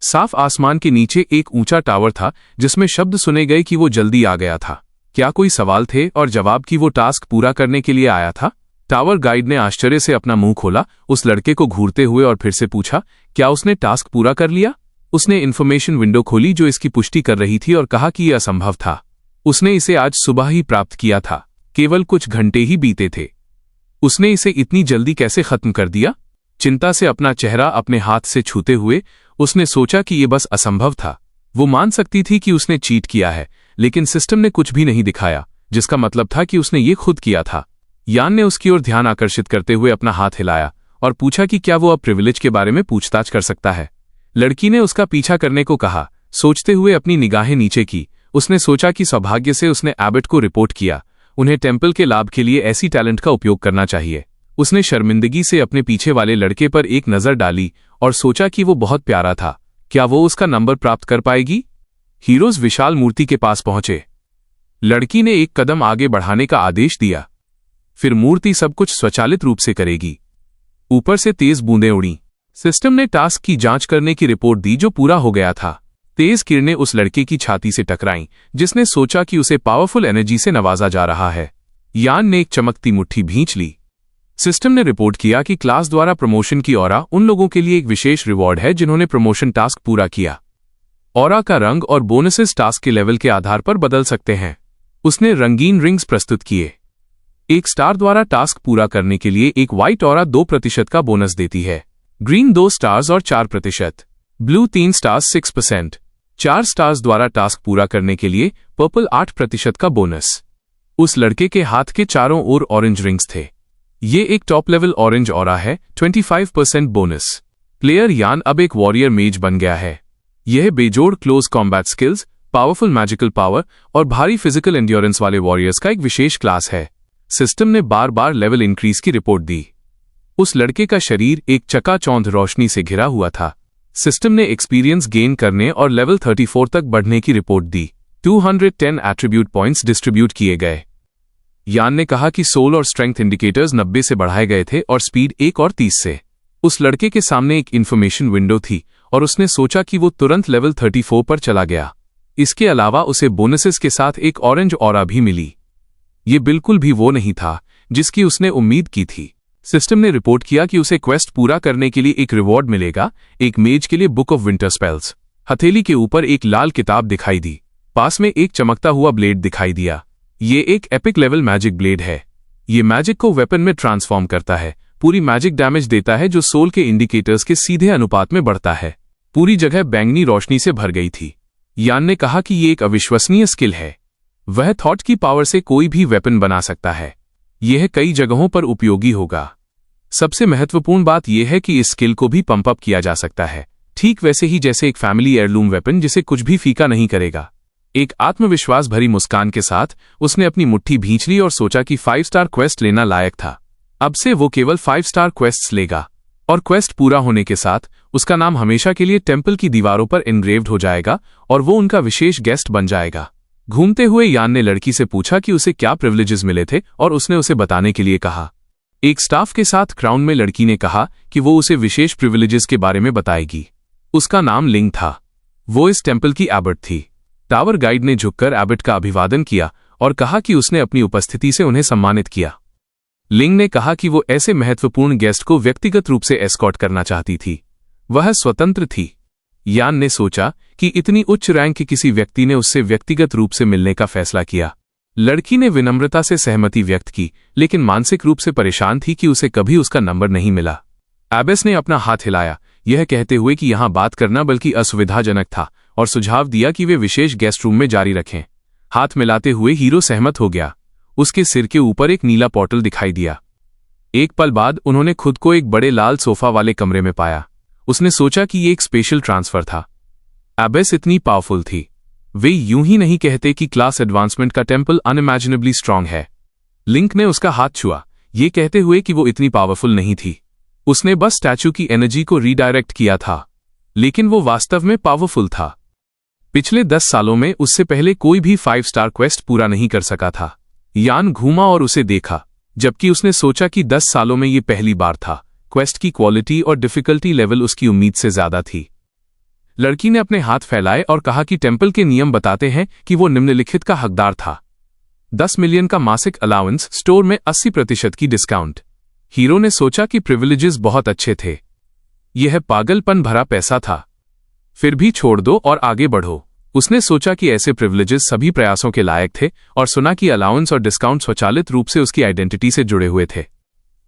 साफ आसमान के नीचे एक ऊंचा टावर था जिसमें शब्द सुने गए कि वो जल्दी आ गया था। क्या कोई सवाल थे और जवाब कि वो टास्क पूरा करने के लिए आया था? टावर गाइड ने आश्चर्य से अपना मुंह खोला, उस लड़के को घूरते हुए, और फिर से पूछा, क्या उसने टास्क पूरा कर लिया? उसने इन्फॉर्मेशन विंडो खोली जो इसकी पुष्टि कर रही थी और कहा कि यह असंभव था। उसने इसे आज सुबह ही प्राप्त किया था, केवल कुछ घंटे ही बीते थे। उसने इसे इतनी जल्दी कैसे खत्म कर दिया? चिंता से अपना चेहरा अपने हाथ से छूते हुए उसने सोचा कि यह बस असंभव था। वो मान सकती थी कि उसने चीट किया है, लेकिन सिस्टम ने कुछ भी नहीं दिखाया, जिसका मतलब था कि उसने ये खुद किया था। यान ने उसकी ओर ध्यान आकर्षित करते हुए अपना हाथ हिलाया और पूछा कि क्या वो अब प्रिविलेज के बारे में पूछताछ कर सकता है। लड़की ने उसका पीछा करने को कहा। सोचते हुए अपनी निगाहें नीचे की, उसने सोचा कि सौभाग्य से उसने एबट को रिपोर्ट किया। उन्हें टेम्पल के लाभ के लिए ऐसी टैलेंट का उपयोग करना चाहिए। उसने शर्मिंदगी से अपने पीछे वाले लड़के पर एक नजर डाली और सोचा कि वो बहुत प्यारा था। क्या वो उसका नंबर प्राप्त कर पाएगी? हीरोज विशाल मूर्ति के पास पहुंचे। लड़की ने एक कदम आगे बढ़ाने का आदेश दिया। फिर मूर्ति सब कुछ स्वचालित रूप से करेगी। ऊपर से तेज बूंदें उड़ी। सिस्टम ने टास्क की जांच करने की रिपोर्ट दी जो पूरा हो गया था। तेज किरणें उस लड़के की छाती से टकराईं, जिसने सोचा कि उसे पावरफुल एनर्जी से नवाजा जा रहा है। यान ने एक चमकती मुट्ठी भींच ली। सिस्टम ने रिपोर्ट किया कि क्लास द्वारा प्रमोशन की ऑरा उन लोगों के लिए एक विशेष रिवॉर्ड है जिन्होंने प्रमोशन टास्क पूरा किया। ऑरा का रंग और बोनसेस टास्क के लेवल के आधार पर बदल सकते हैं। उसने रंगीन रिंग्स प्रस्तुत किए। एक स्टार द्वारा टास्क पूरा करने के लिए एक व्हाइट ऑरा 2% का बोनस देती है। ग्रीन 2 स्टार्स और 4%, ब्लू 3 स्टार्स 6%। 4 स्टार्स द्वारा टास्क पूरा करने के लिए पर्पल 8% का बोनस। उस लड़के के हाथ के चारों ओर ऑरेंज रिंग्स थे। ये एक टॉप लेवल ऑरेंज ऑरा है। 25% बोनस। प्लेयर यान अब एक वॉरियर मेज बन गया है। यह बेजोड़ close combat skills, powerful magical power और भारी फिजिकल एंड्योरेंस वाले वॉरियर्स का एक विशेष क्लास है। सिस्टम ने बार बार लेवल इंक्रीज की रिपोर्ट दी। उस लड़के का शरीर एक चकाचौंध रोशनी से घिरा हुआ था। सिस्टम ने एक्सपीरियंस गेन करने और लेवल 34 तक बढ़ने की रिपोर्ट दी। 210 एट्रीब्यूट पॉइंट्स डिस्ट्रीब्यूट किए गए। यान ने कहा कि सोल और स्ट्रेंथ इंडिकेटर्स 90 से बढ़ाए गए थे और स्पीड 1 और 30 से। उस लड़के के सामने एक इन्फॉर्मेशन विंडो थी और उसने सोचा कि वो तुरंत लेवल 34 पर चला गया। इसके अलावा उसे बोनसेस के साथ एक ऑरेंज ऑरा भी मिली। ये बिल्कुल भी वो नहीं था जिसकी उसने उम्मीद की थी। सिस्टम ने रिपोर्ट किया कि उसे क्वेस्ट पूरा करने के लिए एक रिवॉर्ड मिलेगा, एक मेज के लिए बुक ऑफ विंटर स्पेल्स। हथेली के ऊपर एक लाल किताब दिखाई दी। पास में एक चमकता हुआ ब्लेड दिखाई दिया। ये एक एपिक लेवल मैजिक ब्लेड है। ये मैजिक को वेपन में ट्रांसफॉर्म करता है, पूरी मैजिक डैमेज देता है जो सोल के इंडिकेटर्स के सीधे अनुपात में बढ़ता है। पूरी जगह बैंगनी रोशनी से भर गई थी। यान ने कहा कि ये एक अविश्वसनीय स्किल है। वह थॉट की पावर से कोई भी वेपन बना सकता है। यह कई जगहों पर उपयोगी होगा। सबसे महत्वपूर्ण बात यह है कि इस स्किल को भी पंप अप किया जा सकता है, ठीक वैसे ही जैसे एक फैमिली एयरलूम वेपन जिसे कुछ भी फीका नहीं करेगा। एक आत्मविश्वास भरी मुस्कान के साथ उसने अपनी मुट्ठी भींच ली और सोचा कि 5 स्टार क्वेस्ट लेना लायक था। अब से वो केवल 5 स्टार क्वेस्ट्स लेगा। और क्वेस्ट पूरा होने के साथ उसका नाम हमेशा के लिए टेम्पल की दीवारों पर इनग्रेव्ड हो जाएगा और वो उनका विशेष गेस्ट बन जाएगा। घूमते हुए यान ने लड़की से पूछा कि उसे क्या प्रिविलेजेस मिले थे और उसने उसे बताने के लिए कहा। एक स्टाफ के साथ क्राउन में लड़की ने कहा कि वो उसे विशेष प्रिविलेजेस के बारे में बताएगी। उसका नाम लिंग था। वो इस टेम्पल की एबट थी। टावर गाइड ने झुककर एबट का अभिवादन किया और कहा कि उसने अपनी उपस्थिति से उन्हें सम्मानित किया। लिंग ने कहा कि वो ऐसे महत्वपूर्ण गेस्ट को व्यक्तिगत रूप से एस्कॉर्ट करना चाहती थी। वह स्वतंत्र थी। यान ने सोचा कि इतनी उच्च रैंक के किसी व्यक्ति ने उससे व्यक्तिगत रूप से मिलने का फैसला किया। लड़की ने विनम्रता से सहमति व्यक्त की, लेकिन मानसिक रूप से परेशान थी कि उसे कभी उसका नंबर नहीं मिला। एबेस ने अपना हाथ हिलाया, यह कहते हुए कि यहां बात करना बल्कि असुविधाजनक था, और सुझाव दिया कि वे विशेष गेस्ट रूम में जारी रखें। हाथ मिलाते हुए हीरो सहमत हो गया। उसके सिर के ऊपर एक नीला पोर्टल दिखाई दिया। एक पल बाद उन्होंने खुद को एक बड़े लाल सोफा वाले कमरे में पाया। उसने सोचा कि ये एक स्पेशल ट्रांसफर था। एबेस इतनी पावरफुल थी। वे यूं ही नहीं कहते कि क्लास एडवांसमेंट का टेम्पल अनइमेजिनेबली स्ट्रांग है। लिंक ने उसका हाथ छुआ, ये कहते हुए कि वो इतनी पावरफुल नहीं थी। उसने बस स्टैचू की एनर्जी को रीडायरेक्ट किया था, लेकिन वो वास्तव में पावरफुल था। पिछले 10 सालों में उससे पहले कोई भी 5 स्टार क्वेस्ट पूरा नहीं कर सका था। यान घूमा और उसे देखा, जबकि उसने सोचा कि 10 सालों में ये पहली बार था। क्वेस्ट की क्वालिटी और डिफिकल्टी लेवल उसकी उम्मीद से ज्यादा थी। लड़की ने अपने हाथ फैलाए और कहा कि टेम्पल के नियम बताते हैं कि वो निम्नलिखित का हकदार था। 10 मिलियन का मासिक अलाउंस, स्टोर में 80% की डिस्काउंट। हीरो ने सोचा कि प्रिविलेजेस बहुत अच्छे थे। यह पागलपन भरा पैसा था। फिर भी छोड़ दो और आगे बढ़ो। उसने सोचा कि ऐसे प्रिविलेजेस सभी प्रयासों के लायक थे और सुना कि अलाउंस और डिस्काउंट स्वचालित रूप से उसकी आइडेंटिटी से जुड़े हुए थे।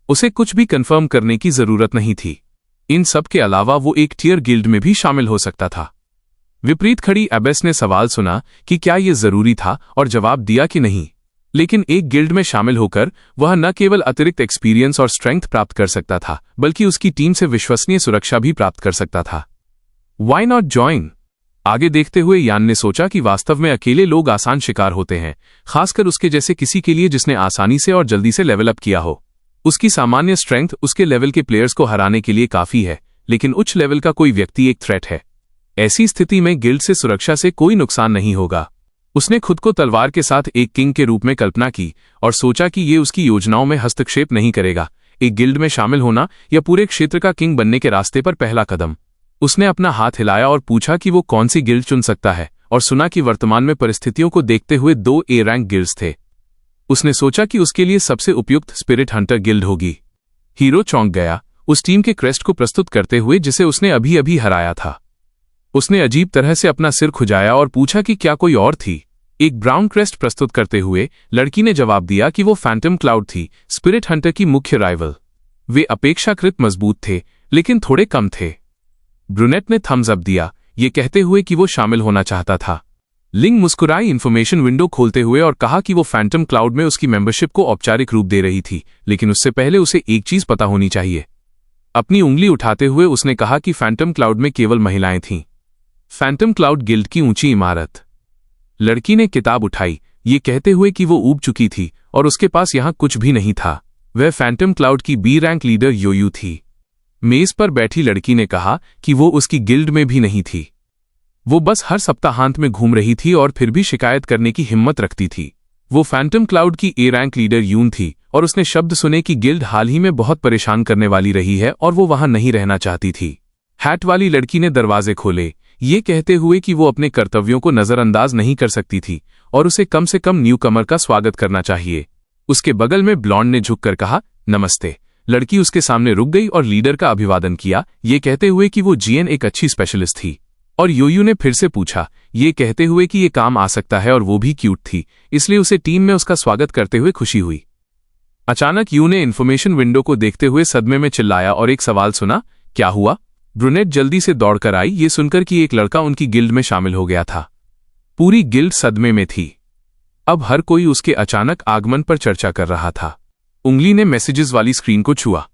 उसे कुछ भी कंफर्म करने की जरूरत नहीं थी। इन सब के अलावा वो एक टियर गिल्ड में भी शामिल हो सकता था। विपरीत खड़ी एबेस ने सवाल सुना कि क्या यह जरूरी था और जवाब दिया कि नहीं। लेकिन एक गिल्ड में शामिल होकर वह न केवल अतिरिक्त एक्सपीरियंस और स्ट्रेंथ प्राप्त कर सकता था, बल्कि उसकी टीम से विश्वसनीय सुरक्षा भी प्राप्त कर सकता था। Why not join? आगे देखते हुए यान ने सोचा कि वास्तव में अकेले लोग आसान शिकार होते हैं, खासकर उसके जैसे किसी के लिए जिसने आसानी से और जल्दी से लेवल अप किया हो। उसकी सामान्य स्ट्रेंथ उसके लेवल के प्लेयर्स को हराने के लिए काफी है, लेकिन उच्च लेवल का कोई व्यक्ति एक थ्रेट है। ऐसी स्थिति में गिल्ड से सुरक्षा से कोई नुकसान नहीं होगा। उसने खुद को तलवार के साथ एक किंग के रूप में कल्पना की और सोचा कि ये उसकी योजनाओं में हस्तक्षेप नहीं करेगा। एक गिल्ड में शामिल होना या पूरे क्षेत्र का किंग बनने के रास्ते पर पहला कदम। उसने अपना हाथ हिलाया और पूछा कि वो कौन सी गिल्ड चुन सकता है, और सुना कि वर्तमान में परिस्थितियों को देखते हुए 2 ए रैंक गिल्ड्स थे। उसने सोचा कि उसके लिए सबसे उपयुक्त स्पिरिट हंटर गिल्ड होगी। हीरो चौंक गया उस टीम के क्रेस्ट को प्रस्तुत करते हुए जिसे उसने अभी अभी हराया था। उसने अजीब तरह से अपना सिर खुजाया और पूछा कि क्या कोई और थी। एक ब्राउन क्रेस्ट प्रस्तुत करते हुए लड़की ने जवाब दिया कि वो फैंटम क्लाउड थी, स्पिरिट हंटर की मुख्य राइवल। वे अपेक्षाकृत मजबूत थे, लेकिन थोड़े कम थे। ब्रुनेट ने थम्स अप दिया, ये कहते हुए कि वो शामिल होना चाहता था। लिंग मुस्कुराई इन्फॉर्मेशन विंडो खोलते हुए और कहा कि वो फैंटम क्लाउड में उसकी मेंबरशिप को औपचारिक रूप दे रही थी, लेकिन उससे पहले उसे एक चीज पता होनी चाहिए। अपनी उंगली उठाते हुए उसने कहा कि फैंटम क्लाउड में केवल महिलाएं थीं। फैंटम क्लाउड गिल्ड की ऊंची इमारत। लड़की ने किताब उठाई, ये कहते हुए कि वो ऊब चुकी थी और उसके पास यहां कुछ भी नहीं था। वह फैंटम क्लाउड की बी रैंक लीडर योयू थी। मेज पर बैठी लड़की ने कहा कि वो उसकी गिल्ड में भी नहीं थी। वो बस हर सप्ताहांत में घूम रही थी और फिर भी शिकायत करने की हिम्मत रखती थी। वो फैंटम क्लाउड की ए रैंक लीडर यून थी और उसने शब्द सुने कि गिल्ड हाल ही में बहुत परेशान करने वाली रही है और वो वहां नहीं रहना चाहती थी। हैट वाली लड़की ने दरवाजे खोले, ये कहते हुए कि वो अपने कर्तव्यों को नजरअंदाज नहीं कर सकती थी और उसे कम से कम न्यूकमर का स्वागत करना चाहिए। उसके बगल में ब्लॉन्ड ने झुककर कहा, नमस्ते। लड़की उसके सामने रुक गई और लीडर का अभिवादन किया, ये कहते हुए कि वो जीएन एक अच्छी स्पेशलिस्ट थी। और योयू ने फिर से पूछा, ये कहते हुए कि ये काम आ सकता है और वो भी क्यूट थी, इसलिए उसे टीम में उसका स्वागत करते हुए खुशी हुई। अचानक यू ने इन्फॉर्मेशन विंडो को देखते हुए सदमे में चिल्लाया और एक सवाल सुना, क्या हुआ? ब्रुनेट जल्दी से दौड़कर आई, ये सुनकर कि एक लड़का उनकी गिल्ड में शामिल हो गया था। पूरी गिल्ड सदमे में थी। अब हर कोई उसके अचानक आगमन पर चर्चा कर रहा था। उंगली ने मैसेजेस वाली स्क्रीन को छुआ।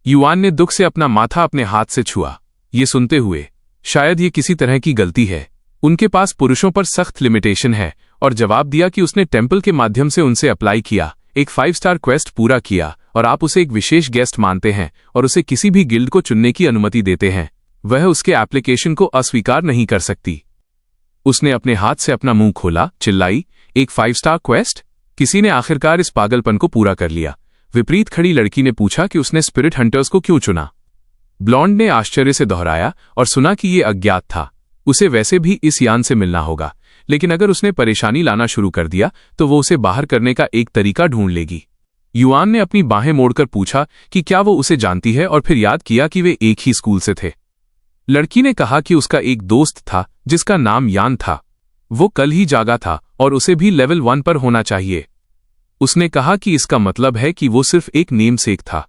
युआन ने दुख से अपना माथा अपने हाथ से छुआ, ये सुनते हुए शायद ये किसी तरह की गलती है। उनके पास पुरुषों पर सख्त लिमिटेशन है, और जवाब दिया कि उसने टेम्पल के माध्यम से उनसे अप्लाई किया, एक 5 स्टार क्वेस्ट पूरा किया और आप उसे एक विशेष गेस्ट मानते हैं और उसे किसी भी गिल्ड को चुनने की अनुमति देते हैं, वह उसके एप्लीकेशन को अस्वीकार नहीं कर सकती। उसने अपने हाथ से अपना मुंह खोला, चिल्लाई, एक 5 स्टार क्वेस्ट? किसी ने आखिरकार इस पागलपन को पूरा कर लिया। विपरीत खड़ी लड़की ने पूछा कि उसने स्पिरिट हंटर्स को क्यों चुना। ब्लॉन्ड ने आश्चर्य से दोहराया और सुना कि ये अज्ञात था। उसे वैसे भी इस यान से मिलना होगा, लेकिन अगर उसने परेशानी लाना शुरू कर दिया तो वो उसे बाहर करने का एक तरीका ढूंढ लेगी। युआन ने अपनी बाहें मोड़कर पूछा कि क्या वो उसे जानती है, और फिर याद किया कि वे एक ही स्कूल से थे। लड़की ने कहा कि उसका एक दोस्त था जिसका नाम यान था। वो कल ही जागा था और उसे भी लेवल 1 पर होना चाहिए। उसने कहा कि इसका मतलब है कि वो सिर्फ एक नेमसेक था।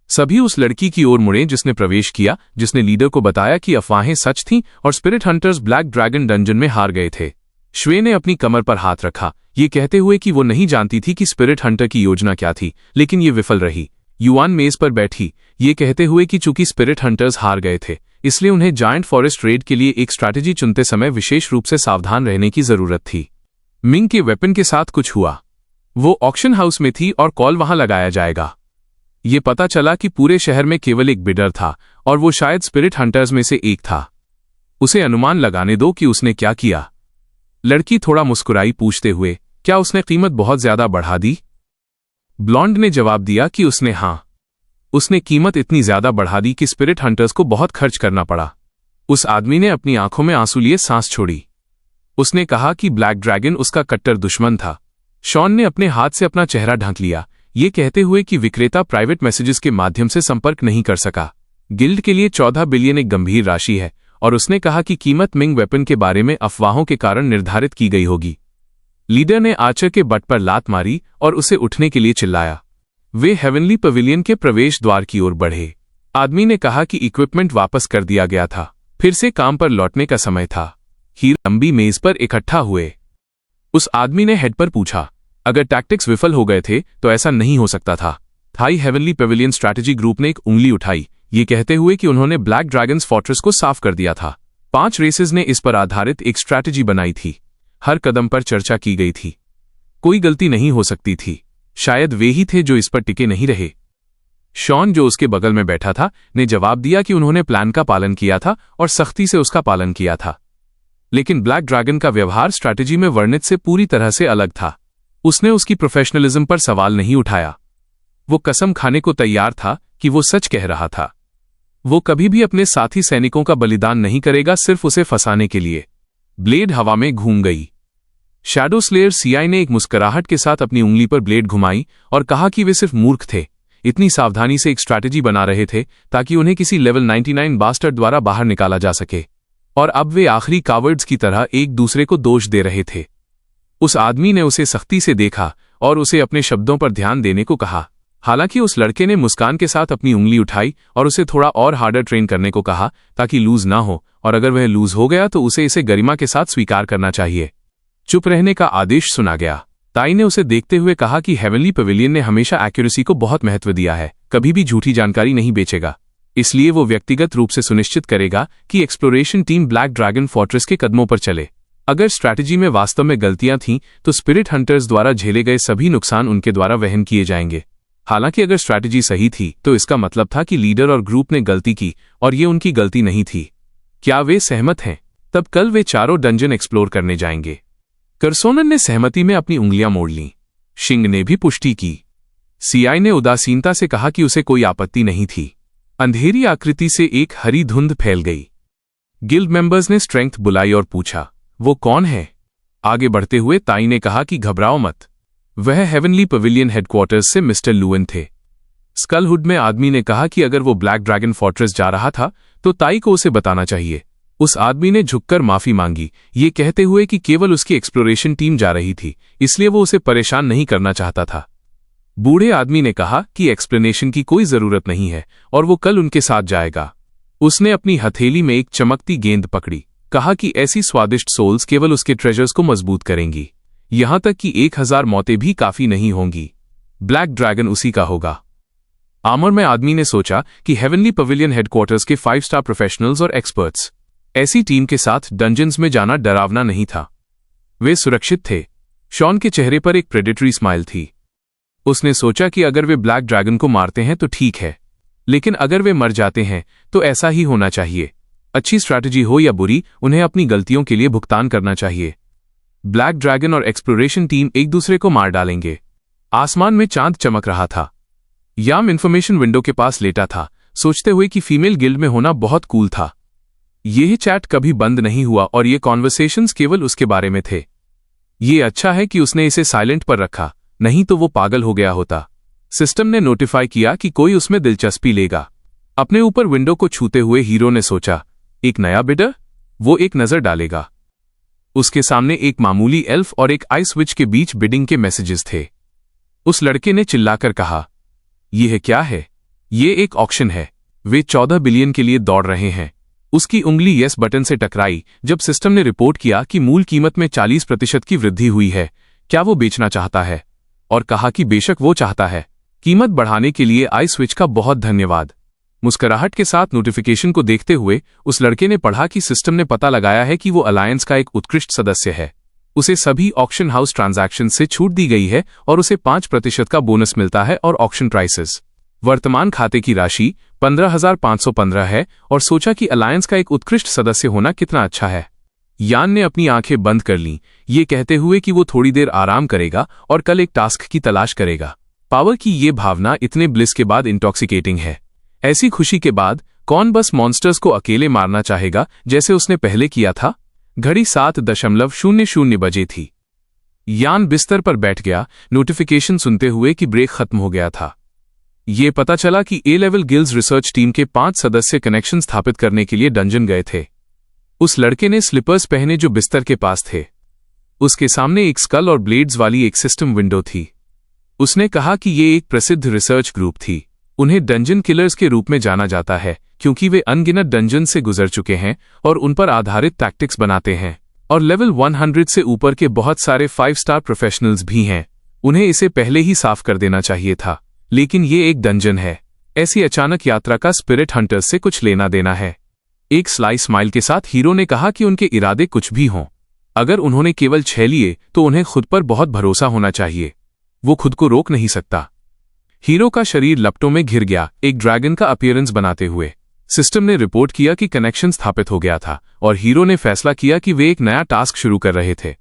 सभी उस लड़की की ओर मुड़े जिसने प्रवेश किया, जिसने लीडर को बताया कि अफवाहें सच थीं और spirit hunters black dragon dungeon में हार गए थे। श्वे ने अपनी कमर पर हाथ रखा, ये कहते हुए कि वो नहीं जानती थी कि स्पिरिट हंटर की योजना क्या थी, लेकिन ये विफल रही। युआन मेज पर बैठी, ये कहते हुए कि चूंकि स्पिरिट हंटर्स हार गए थे, इसलिए उन्हें जायंट फॉरेस्ट रेड के लिए एक स्ट्रैटेजी चुनते समय विशेष रूप से सावधान रहने की जरूरत थी। मिंग के वेपन के साथ कुछ हुआ। वो ऑक्शन हाउस में थी और कॉल वहां लगाया जाएगा। ये पता चला कि पूरे शहर में केवल एक बिडर था और वो शायद स्पिरिट हंटर्स में से एक था। उसे अनुमान लगाने दो कि उसने क्या किया। लड़की थोड़ा मुस्कुराई, पूछते हुए, क्या उसने कीमत बहुत ज्यादा बढ़ा दी? ब्लॉन्ड ने जवाब दिया कि उसने हाँ, उसने कीमत इतनी ज्यादा बढ़ा दी कि स्पिरिट हंटर्स को बहुत खर्च करना पड़ा। उस आदमी ने अपनी आंखों में आंसू लिए सांस छोड़ी। उसने कहा कि ब्लैक ड्रैगन उसका कट्टर दुश्मन था। शॉन ने अपने हाथ से अपना चेहरा ढक लिया, ये कहते हुए कि विक्रेता प्राइवेट मैसेजेस के माध्यम से संपर्क नहीं कर सका। गिल्ड के लिए 14 बिलियन एक गंभीर राशि है, और उसने कहा कि कीमत मिंग वेपन के बारे में अफवाहों के कारण निर्धारित की गई होगी। लीडर ने आर्चर के बट पर लात मारी और उसे उठने के लिए चिल्लाया। वे हेवनली पवेलियन के प्रवेश द्वार की ओर बढ़े। आदमी ने कहा कि इक्विपमेंट वापस कर दिया गया था, फिर से काम पर लौटने का समय था। हीरो लंबी मेज पर इकट्ठा हुए। उस आदमी ने हेड पर पूछा, अगर टैक्टिक्स विफल हो गए थे तो ऐसा नहीं हो सकता था। Thai heavenly pavilion strategy group ने एक उंगली उठाई, ये कहते हुए कि उन्होंने ब्लैक ड्रैगन्स फोर्ट्रेस को साफ कर दिया था। 5 रेसेस ने इस पर आधारित एक स्ट्रैटेजी बनाई थी। हर कदम पर चर्चा की गई थी। कोई गलती नहीं हो सकती थी। शायद वे ही थे जो इस पर टिके नहीं रहे। शॉन, जो उसके बगल में बैठा था, ने जवाब दिया कि उन्होंने प्लान का पालन किया था और सख्ती से उसका पालन किया था। लेकिन ब्लैक ड्रैगन का व्यवहार स्ट्रैटेजी में वर्णित से पूरी तरह से अलग था। उसने उसकी प्रोफेशनलिज्म पर सवाल नहीं उठाया। वो कसम खाने को तैयार था कि वो सच कह रहा था। वो कभी भी अपने साथी सैनिकों का बलिदान नहीं करेगा सिर्फ उसे फंसाने के लिए। ब्लेड हवा में घूम गई। शैडो स्लेयर सीआई ने एक मुस्कुराहट के साथ अपनी उंगली पर ब्लेड घुमाई और कहा कि वे सिर्फ मूर्ख थे, इतनी सावधानी से एक स्ट्रैटेजी बना रहे थे ताकि उन्हें किसी लेवल 99 बास्टर्ड द्वारा बाहर निकाला जा सके, और अब वे आखिरी कावर्ड्स की तरह एक दूसरे को दोष दे रहे थे। उस आदमी ने उसे सख्ती से देखा और उसे अपने शब्दों पर ध्यान देने को कहा। हालांकि उस लड़के ने मुस्कान के साथ अपनी उंगली उठाई और उसे थोड़ा और हार्डर ट्रेन करने को कहा ताकि लूज ना हो, और अगर वह लूज हो गया तो उसे इसे गरिमा के साथ स्वीकार करना चाहिए। चुप रहने का आदेश सुना गया। ताई ने उसे देखते हुए कहा कि हेवनली पवेलियन ने हमेशा एक्यूरेसी को बहुत महत्व दिया है, कभी भी झूठी जानकारी नहीं बेचेगा। इसलिए वो व्यक्तिगत रूप से सुनिश्चित करेगा कि exploration team black dragon fortress के कदमों पर चले। अगर स्ट्रैटेजी में वास्तव में गलतियां थीं तो स्पिरिट हंटर्स द्वारा झेले गए सभी नुकसान उनके द्वारा वहन किए जाएंगे। हालांकि अगर स्ट्रैटेजी सही थी तो इसका मतलब था कि लीडर और ग्रुप ने गलती की और ये उनकी गलती नहीं थी। क्या वे सहमत हैं? तब कल वे चारों डंजन एक्सप्लोर करने जाएंगे। कर्सोनन ने सहमति में अपनी उंगलियां मोड़ लीं। शिंग ने भी पुष्टि की। सीआई ने उदासीनता से कहा कि उसे कोई आपत्ति नहीं थी। अंधेरी आकृति से एक हरी धुंध फैल गई। गिल्ड मेंबर्स ने स्ट्रेंथ बुलाई और पूछा, वो कौन है? आगे बढ़ते हुए ताई ने कहा कि घबराओ मत, वह हेवनली पवेलियन हेडक्वार्टर्स से मिस्टर लुएन थे। स्कलहुड में आदमी ने कहा कि अगर वो ब्लैक ड्रैगन फोर्ट्रेस जा रहा था तो ताई को उसे बताना चाहिए। उस आदमी ने झुककर माफी मांगी, ये कहते हुए कि केवल उसकी एक्सप्लोरेशन टीम जा रही थी, इसलिए वो उसे परेशान नहीं करना चाहता था। बूढ़े आदमी ने कहा कि एक्सप्लेनेशन की कोई जरूरत नहीं है और वो कल उनके साथ जाएगा। उसने अपनी हथेली में एक चमकती गेंद पकड़ी, कहा कि ऐसी स्वादिष्ट सोल्स केवल उसके ट्रेजर्स को मजबूत करेंगी, यहां तक कि 1000 मौतें भी काफी नहीं होंगी। ब्लैक ड्रैगन उसी का होगा। आमर में आदमी ने सोचा कि हेवनली पवेलियन हेडक्वार्टर्स के 5 स्टार प्रोफेशनल्स और एक्सपर्ट्स ऐसी टीम के साथ डंजन्स में जाना डरावना नहीं था। वे सुरक्षित थे। शॉन के चेहरे पर एक प्रेडेटरी स्माइल थी। उसने सोचा कि अगर वे ब्लैक ड्रैगन को मारते हैं तो ठीक है, लेकिन अगर वे मर जाते हैं तो ऐसा ही होना चाहिए। अच्छी स्ट्रैटेजी हो या बुरी, उन्हें अपनी गलतियों के लिए भुगतान करना चाहिए। ब्लैक ड्रैगन और एक्सप्लोरेशन टीम एक दूसरे को मार डालेंगे। आसमान में चांद चमक रहा था। याम इंफॉर्मेशन विंडो के पास लेटा था, सोचते हुए कि फीमेल गिल्ड में होना बहुत कूल था। यह चैट कभी बंद नहीं हुआ और ये कॉन्वर्सेशंस केवल उसके बारे में थे। ये अच्छा है कि उसने इसे साइलेंट पर रखा, नहीं तो वो पागल हो गया होता। सिस्टम ने नोटिफाई किया कि कोई उसमें दिलचस्पी लेगा। अपने ऊपर विंडो को छूते हुए हीरो ने सोचा, एक नया बिडर? वो एक नजर डालेगा। उसके सामने एक मामूली एल्फ और एक आइस विच के बीच बिडिंग के मैसेजेस थे। उस लड़के ने चिल्लाकर कहा, यह क्या है? ये एक ऑक्शन है। वे 14 बिलियन के लिए दौड़ रहे हैं। उसकी उंगली यस बटन से टकराई जब सिस्टम ने रिपोर्ट किया कि मूल कीमत में 40% की वृद्धि हुई है। क्या वो बेचना चाहता है? और कहा कि बेशक वो चाहता है। कीमत बढ़ाने के लिए आइस विच का बहुत धन्यवाद। मुस्कुराहट के साथ नोटिफिकेशन को देखते हुए उस लड़के ने पढ़ा कि सिस्टम ने पता लगाया है कि वो अलायंस का एक उत्कृष्ट सदस्य है। उसे सभी ऑक्शन हाउस ट्रांजैक्शन से छूट दी गई है और उसे 5% का बोनस मिलता है और ऑक्शन प्राइसेस। वर्तमान खाते की राशि 15,515 है और सोचा कि अलायंस का एक उत्कृष्ट सदस्य होना कितना अच्छा है। यान ने अपनी आंखें बंद कर लीं, ये कहते हुए कि वो थोड़ी देर आराम करेगा और कल एक टास्क की तलाश करेगा। पावर की ये भावना इतने ब्लिस के बाद इंटॉक्सिकेटिंग है। ऐसी खुशी के बाद कौन बस मॉन्स्टर्स को अकेले मारना चाहेगा जैसे उसने पहले किया था? घड़ी 7:00 बजे थी। यान बिस्तर पर बैठ गया, नोटिफिकेशन सुनते हुए कि ब्रेक खत्म हो गया था। ये पता चला कि ए लेवल गिल्ड्स रिसर्च टीम के 5 सदस्य कनेक्शन स्थापित करने के लिए डंजन गए थे। उस लड़के ने स्लीपर्स पहने जो बिस्तर के पास थे। उसके सामने एक स्कल और ब्लेड्स वाली एक सिस्टम विंडो थी। उसने कहा कि ये एक प्रसिद्ध रिसर्च ग्रुप थी। उन्हें डंजन किलर्स के रूप में जाना जाता है क्योंकि वे अनगिनत डंजन से गुजर चुके हैं और उन पर आधारित टैक्टिक्स बनाते हैं। और लेवल 100 से ऊपर के बहुत सारे 5 स्टार प्रोफेशनल्स भी हैं। उन्हें इसे पहले ही साफ कर देना चाहिए था, लेकिन ये एक डंजन है। ऐसी अचानक यात्रा का स्पिरिट हंटर्स से कुछ लेना देना है। एक स्लाई स्माइल के साथ हीरो ने कहा कि उनके इरादे कुछ भी हों, अगर उन्होंने केवल 6 लिए तो उन्हें खुद पर बहुत भरोसा होना चाहिए। वो खुद को रोक नहीं सकता। हीरो का शरीर लपटों में घिर गया, एक ड्रैगन का अपीयरेंस बनाते हुए। सिस्टम ने रिपोर्ट किया कि कनेक्शन स्थापित हो गया था और हीरो ने फैसला किया कि वे एक नया टास्क शुरू कर रहे थे।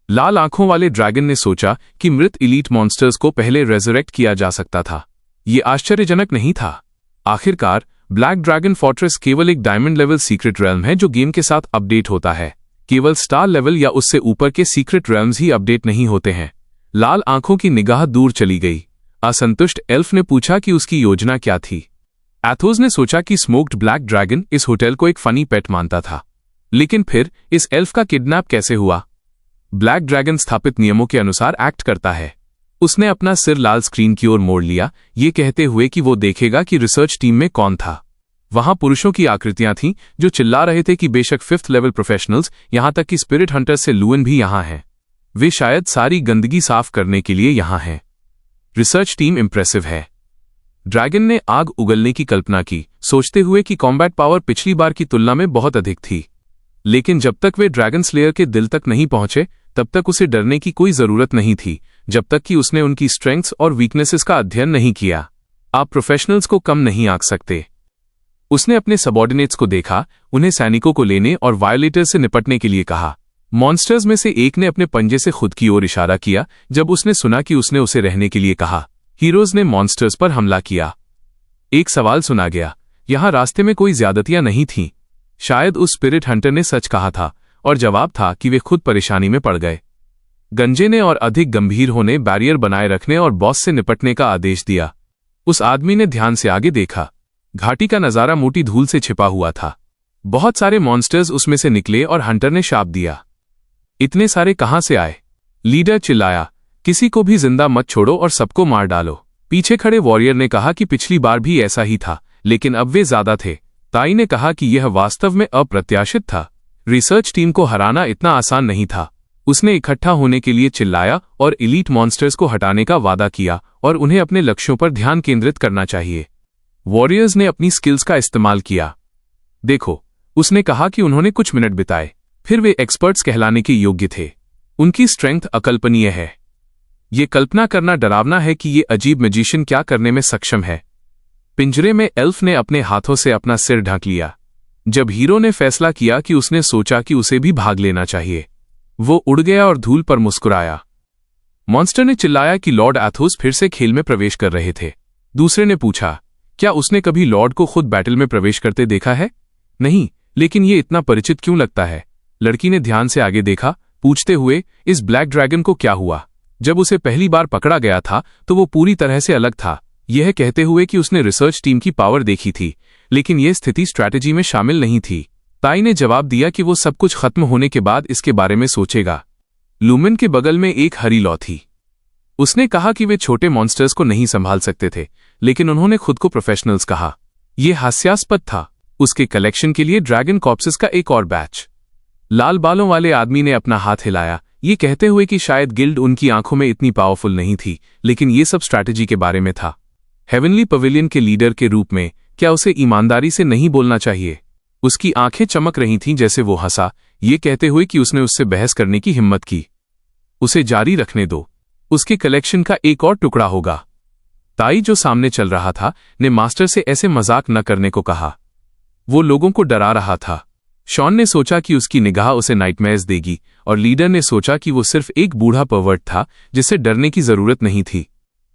लाल आंखों वाले ड्रैगन ने सोचा कि मृत इलीट मॉन्स्टर्स को पहले रेजरेक्ट किया जा सकता था। ये आश्चर्यजनक नहीं था। आखिरकार ब्लैक ड्रैगन फोर्ट्रेस केवल एक डायमंड लेवल सीक्रेट रेल्म है जो गेम के साथ अपडेट होता है। केवल स्टार लेवल या उससे ऊपर के सीक्रेट रेल्म्स ही अपडेट नहीं होते हैं। लाल आंखों की निगाह दूर चली गई। असंतुष्ट एल्फ ने पूछा कि उसकी योजना क्या थी। एथोस ने सोचा कि स्मोक्ड ब्लैक ड्रैगन इस होटल को एक फनी पेट मानता था, लेकिन फिर इस एल्फ का किडनैप कैसे हुआ? ब्लैक ड्रैगन स्थापित नियमों के अनुसार एक्ट करता है। उसने अपना सिर लाल स्क्रीन की ओर मोड़ लिया, ये कहते हुए कि वो देखेगा कि रिसर्च टीम में कौन था। वहां पुरुषों की आकृतियां थीं जो चिल्ला रहे थे कि बेशक 5th लेवल प्रोफेशनल्स, यहां तक कि स्पिरिट हंटर से लुएन भी यहां हैं। वे शायद सारी गंदगी साफ करने के लिए यहां हैं। रिसर्च टीम इंप्रेसिव है। ड्रैगन ने आग उगलने की कल्पना की, सोचते हुए कि कॉम्बैट पावर पिछली बार की तुलना में बहुत अधिक थी। लेकिन जब तक वे ड्रैगन स्लेयर के दिल तक नहीं पहुंचे, तब तक उसे डरने की कोई जरूरत नहीं थी, जब तक कि उसने उनकी स्ट्रेंथ्स और वीकनेसेस का अध्ययन नहीं किया। आप प्रोफेशनल्स को कम नहीं आंक सकते। उसने अपने सबॉर्डिनेट्स को देखा, उन्हें सैनिकों को लेने और वायोलेटर्स से निपटने के लिए कहा। मॉन्स्टर्स में से एक ने अपने पंजे से खुद की ओर इशारा किया जब उसने सुना कि उसने उसे रहने के लिए कहा। हीरोज ने मॉन्स्टर्स पर हमला किया। एक सवाल सुना गया, यहां रास्ते में कोई ज्यादतियां नहीं थीं। शायद उस स्पिरिट हंटर ने सच कहा था और जवाब था कि वे खुद परेशानी में पड़ गए। गंजे ने और अधिक गंभीर होने, बैरियर बनाए रखने और बॉस से निपटने का आदेश दिया। उस आदमी ने ध्यान से आगे देखा। घाटी का नजारा मोटी धूल से छिपा हुआ था। बहुत सारे मॉन्स्टर्स उसमें से निकले और हंटर ने शाप दिया। इतने सारे कहां से आए? लीडर चिल्लाया, किसी को भी जिंदा मत छोड़ो और सबको मार डालो। पीछे खड़े वॉरियर ने कहा कि पिछली बार भी ऐसा ही था, लेकिन अब वे ज्यादा थे। ताई ने कहा कि यह वास्तव में अप्रत्याशित था। रिसर्च टीम को हराना इतना आसान नहीं था। उसने इकट्ठा होने के लिए चिल्लाया और इलीट मॉन्स्टर्स को हटाने का वादा किया और उन्हें अपने लक्ष्यों पर ध्यान केंद्रित करना चाहिए। वॉरियर्स ने अपनी स्किल्स का इस्तेमाल किया। देखो, उसने कहा कि उन्होंने कुछ मिनट बिताए, फिर वे एक्सपर्ट्स कहलाने के योग्य थे। उनकी स्ट्रेंथ अकल्पनीय है। ये कल्पना करना डरावना है कि ये अजीब मैजिशियन क्या करने में सक्षम है। पिंजरे में एल्फ ने अपने हाथों से अपना सिर ढक लिया। जब हीरो ने फैसला किया कि उसने सोचा कि उसे भी भाग लेना चाहिए, वो उड़ गया और धूल पर मुस्कुराया। मॉन्स्टर ने चिल्लाया कि लॉर्ड एथोस फिर से खेल में प्रवेश कर रहे थे। दूसरे ने पूछा, क्या उसने कभी लॉर्ड को खुद बैटल में प्रवेश करते देखा है? नहीं, लेकिन ये इतना परिचित क्यों लगता है? लड़की ने ध्यान से आगे देखा, पूछते हुए, इस ब्लैक ड्रैगन को क्या हुआ? जब उसे पहली बार पकड़ा गया था तो वो पूरी तरह से अलग था, यह कहते हुए कि उसने रिसर्च टीम की पावर देखी थी, लेकिन यह स्थिति स्ट्रैटेजी में शामिल नहीं थी। ताई ने जवाब दिया कि वो सब कुछ खत्म होने के बाद इसके बारे में सोचेगा। लूमेन के बगल में एक हरी लॉ थी। उसने कहा कि वे छोटे मॉन्स्टर्स को नहीं संभाल सकते थे, लेकिन उन्होंने खुद को प्रोफेशनल्स कहा। यह हास्यास्पद था। उसके कलेक्शन के लिए ड्रैगन कॉर्प्सेस का एक और बैच। लाल बालों वाले आदमी ने अपना हाथ हिलाया, ये कहते हुए कि शायद गिल्ड उनकी आंखों में इतनी पावरफुल नहीं थी, लेकिन ये सब स्ट्रैटेजी के बारे में था। हेवनली पवेलियन के लीडर के रूप में क्या उसे ईमानदारी से नहीं बोलना चाहिए? उसकी आंखें चमक रही थीं जैसे वो हंसा, ये कहते हुए कि उसने उससे बहस करने की हिम्मत की। उसे जारी रखने दो, उसके कलेक्शन का एक और टुकड़ा होगा। ताई, जो सामने चल रहा था, ने मास्टर से ऐसे मजाक न करने को कहा। वो लोगों को डरा रहा था। शॉन ने सोचा कि उसकी निगाह उसे नाइटमेयर्स देगी, और लीडर ने सोचा कि वो सिर्फ एक बूढ़ा परवर्ट था जिससे डरने की जरूरत नहीं थी।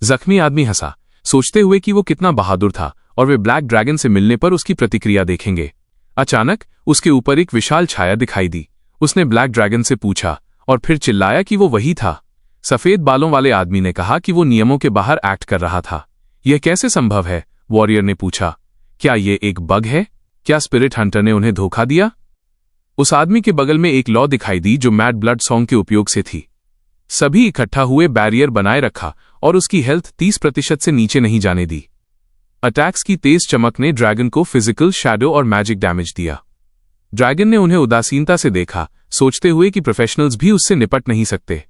जख्मी आदमी हंसा, सोचते हुए कि वो कितना बहादुर था और वे ब्लैक ड्रैगन से मिलने पर उसकी प्रतिक्रिया देखेंगे। अचानक उसके ऊपर एक विशाल छाया दिखाई दी। उसने ब्लैक ड्रैगन से पूछा और फिर चिल्लाया कि वो वही था। सफेद बालों वाले आदमी ने कहा कि वो नियमों के बाहर एक्ट कर रहा था। यह कैसे संभव है? वॉरियर ने पूछा। क्या ये एक बग है? क्या स्पिरिट हंटर ने उन्हें धोखा दिया? उस आदमी के बगल में एक लॉ दिखाई दी जो मैड ब्लड सॉन्ग के उपयोग से थी। सभी इकट्ठा हुए, बैरियर बनाए रखा और उसकी हेल्थ 30% से नीचे नहीं जाने दी। अटैक्स की तेज चमक ने ड्रैगन को फिजिकल, शैडो और मैजिक डैमेज दिया। ड्रैगन ने उन्हें उदासीनता से देखा, सोचते हुए कि प्रोफेशनल्स भी उससे निपट नहीं सकते।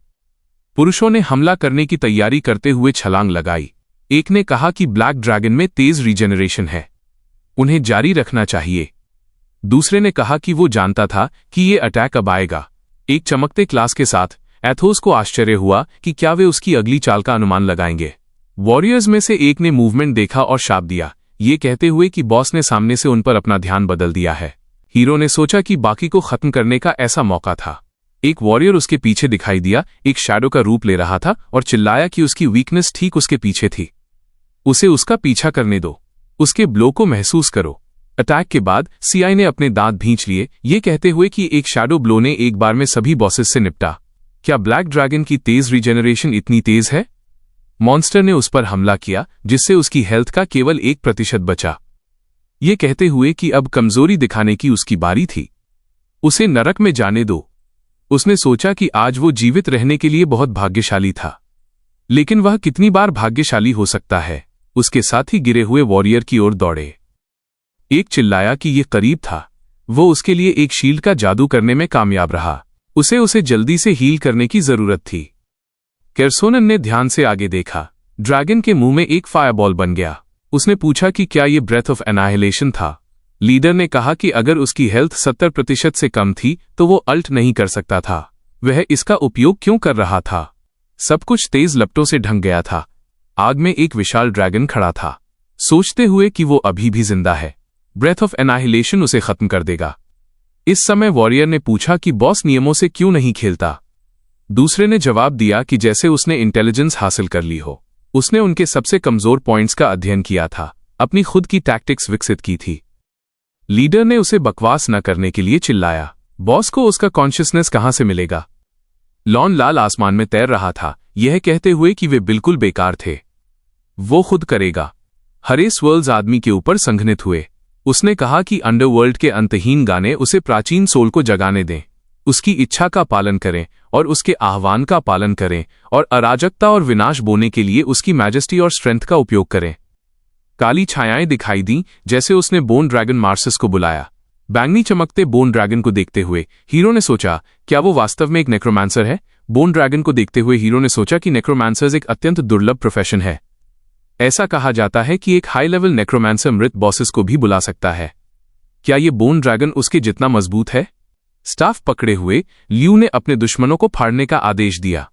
पुरुषों ने हमला करने की तैयारी करते हुए छलांग लगाई। एक ने कहा कि ब्लैक ड्रैगन में तेज रीजेनरेशन है, उन्हें जारी रखना चाहिए। दूसरे ने कहा कि वो जानता था कि ये अटैक अब आएगा। एक चमकते क्लास के साथ एथोस को आश्चर्य हुआ कि क्या वे उसकी अगली चाल का अनुमान लगाएंगे। वॉरियर्स में से एक ने मूवमेंट देखा और शाप दिया, ये कहते हुए कि बॉस ने सामने से उन पर अपना ध्यान बदल दिया है। हीरो ने सोचा कि बाकी को खत्म करने का ऐसा मौका था। एक वॉरियर उसके पीछे दिखाई दिया, एक शैडो का रूप ले रहा था और चिल्लाया कि उसकी वीकनेस ठीक उसके पीछे थी। उसे उसका पीछा करने दो, उसके ब्लो को महसूस करो। अटैक के बाद सीआई ने अपने दांत भींच लिए, ये कहते हुए कि एक शैडो ब्लो ने एक बार में सभी बॉसेस से निपटा। क्या ब्लैक ड्रैगन की तेज रीजेनरेशन इतनी तेज है? मॉन्स्टर ने उस पर हमला किया, जिससे उसकी हेल्थ का केवल 1% बचा, ये कहते हुए कि अब कमजोरी दिखाने की उसकी बारी थी। उसे नरक में जाने दो। उसने सोचा कि आज वो जीवित रहने के लिए बहुत भाग्यशाली था, लेकिन वह कितनी बार भाग्यशाली हो सकता है? उसके साथ ही गिरे हुए वॉरियर की ओर दौड़े। एक चिल्लाया कि ये करीब था। वो उसके लिए एक शील्ड का जादू करने में कामयाब रहा। उसे जल्दी से हील करने की जरूरत थी। केर्सोनन ने ध्यान से आगे देखा। ड्रैगन के मुंह में एक फायरबॉल बन गया। उसने पूछा कि क्या ये ब्रेथ ऑफ एनाहिलेशन था? लीडर ने कहा कि अगर उसकी हेल्थ 70% से कम थी तो वो अल्ट नहीं कर सकता था। वह इसका उपयोग क्यों कर रहा था? सब कुछ तेज लपटों से ढंक गया था। आग में एक विशाल ड्रैगन खड़ा था, सोचते हुए कि वो अभी भी जिंदा है। ब्रेथ ऑफ एनाहिलेशन उसे खत्म कर देगा। इस समय वॉरियर ने पूछा कि बॉस नियमों से क्यों नहीं खेलता? दूसरे ने जवाब दिया कि जैसे उसने इंटेलिजेंस हासिल कर ली हो। उसने उनके सबसे कमजोर पॉइंट्स का अध्ययन किया था, अपनी खुद की टैक्टिक्स विकसित की थी। लीडर ने उसे बकवास न करने के लिए चिल्लाया, बॉस को उसका कॉन्शियसनेस कहां से मिलेगा? लॉन लाल आसमान में तैर रहा था, यह कहते हुए कि वे बिल्कुल बेकार थे। वो खुद करेगा। हरे स्वर्ल्स आदमी के ऊपर संघनित हुए। उसने कहा कि अंडरवर्ल्ड के अंतहीन गाने उसे प्राचीन सोल को जगाने दें, उसकी इच्छा का पालन करें और उसके आह्वान का पालन करें और अराजकता और विनाश बोने के लिए उसकी मैजेस्टी और स्ट्रेंथ का उपयोग करें। काली छायाएं दिखाई दी जैसे उसने बोन ड्रैगन मार्सस को बुलाया। बैंगनी चमकते बोन ड्रैगन को देखते हुए हीरो ने सोचा, क्या वो वास्तव में एक नेक्रोमांसर है? बोन ड्रैगन को देखते हुए हीरो ने सोचा कि नेक्रोमांसर्स एक अत्यंत दुर्लभ प्रोफेशन है। ऐसा कहा जाता है कि एक हाई लेवल नेक्रोमांसर मृत बॉसेस को भी बुला सकता है। क्या ये बोन ड्रैगन उसके जितना मजबूत है? स्टाफ पकड़े हुए ल्यू ने अपने दुश्मनों को फाड़ने का आदेश दिया।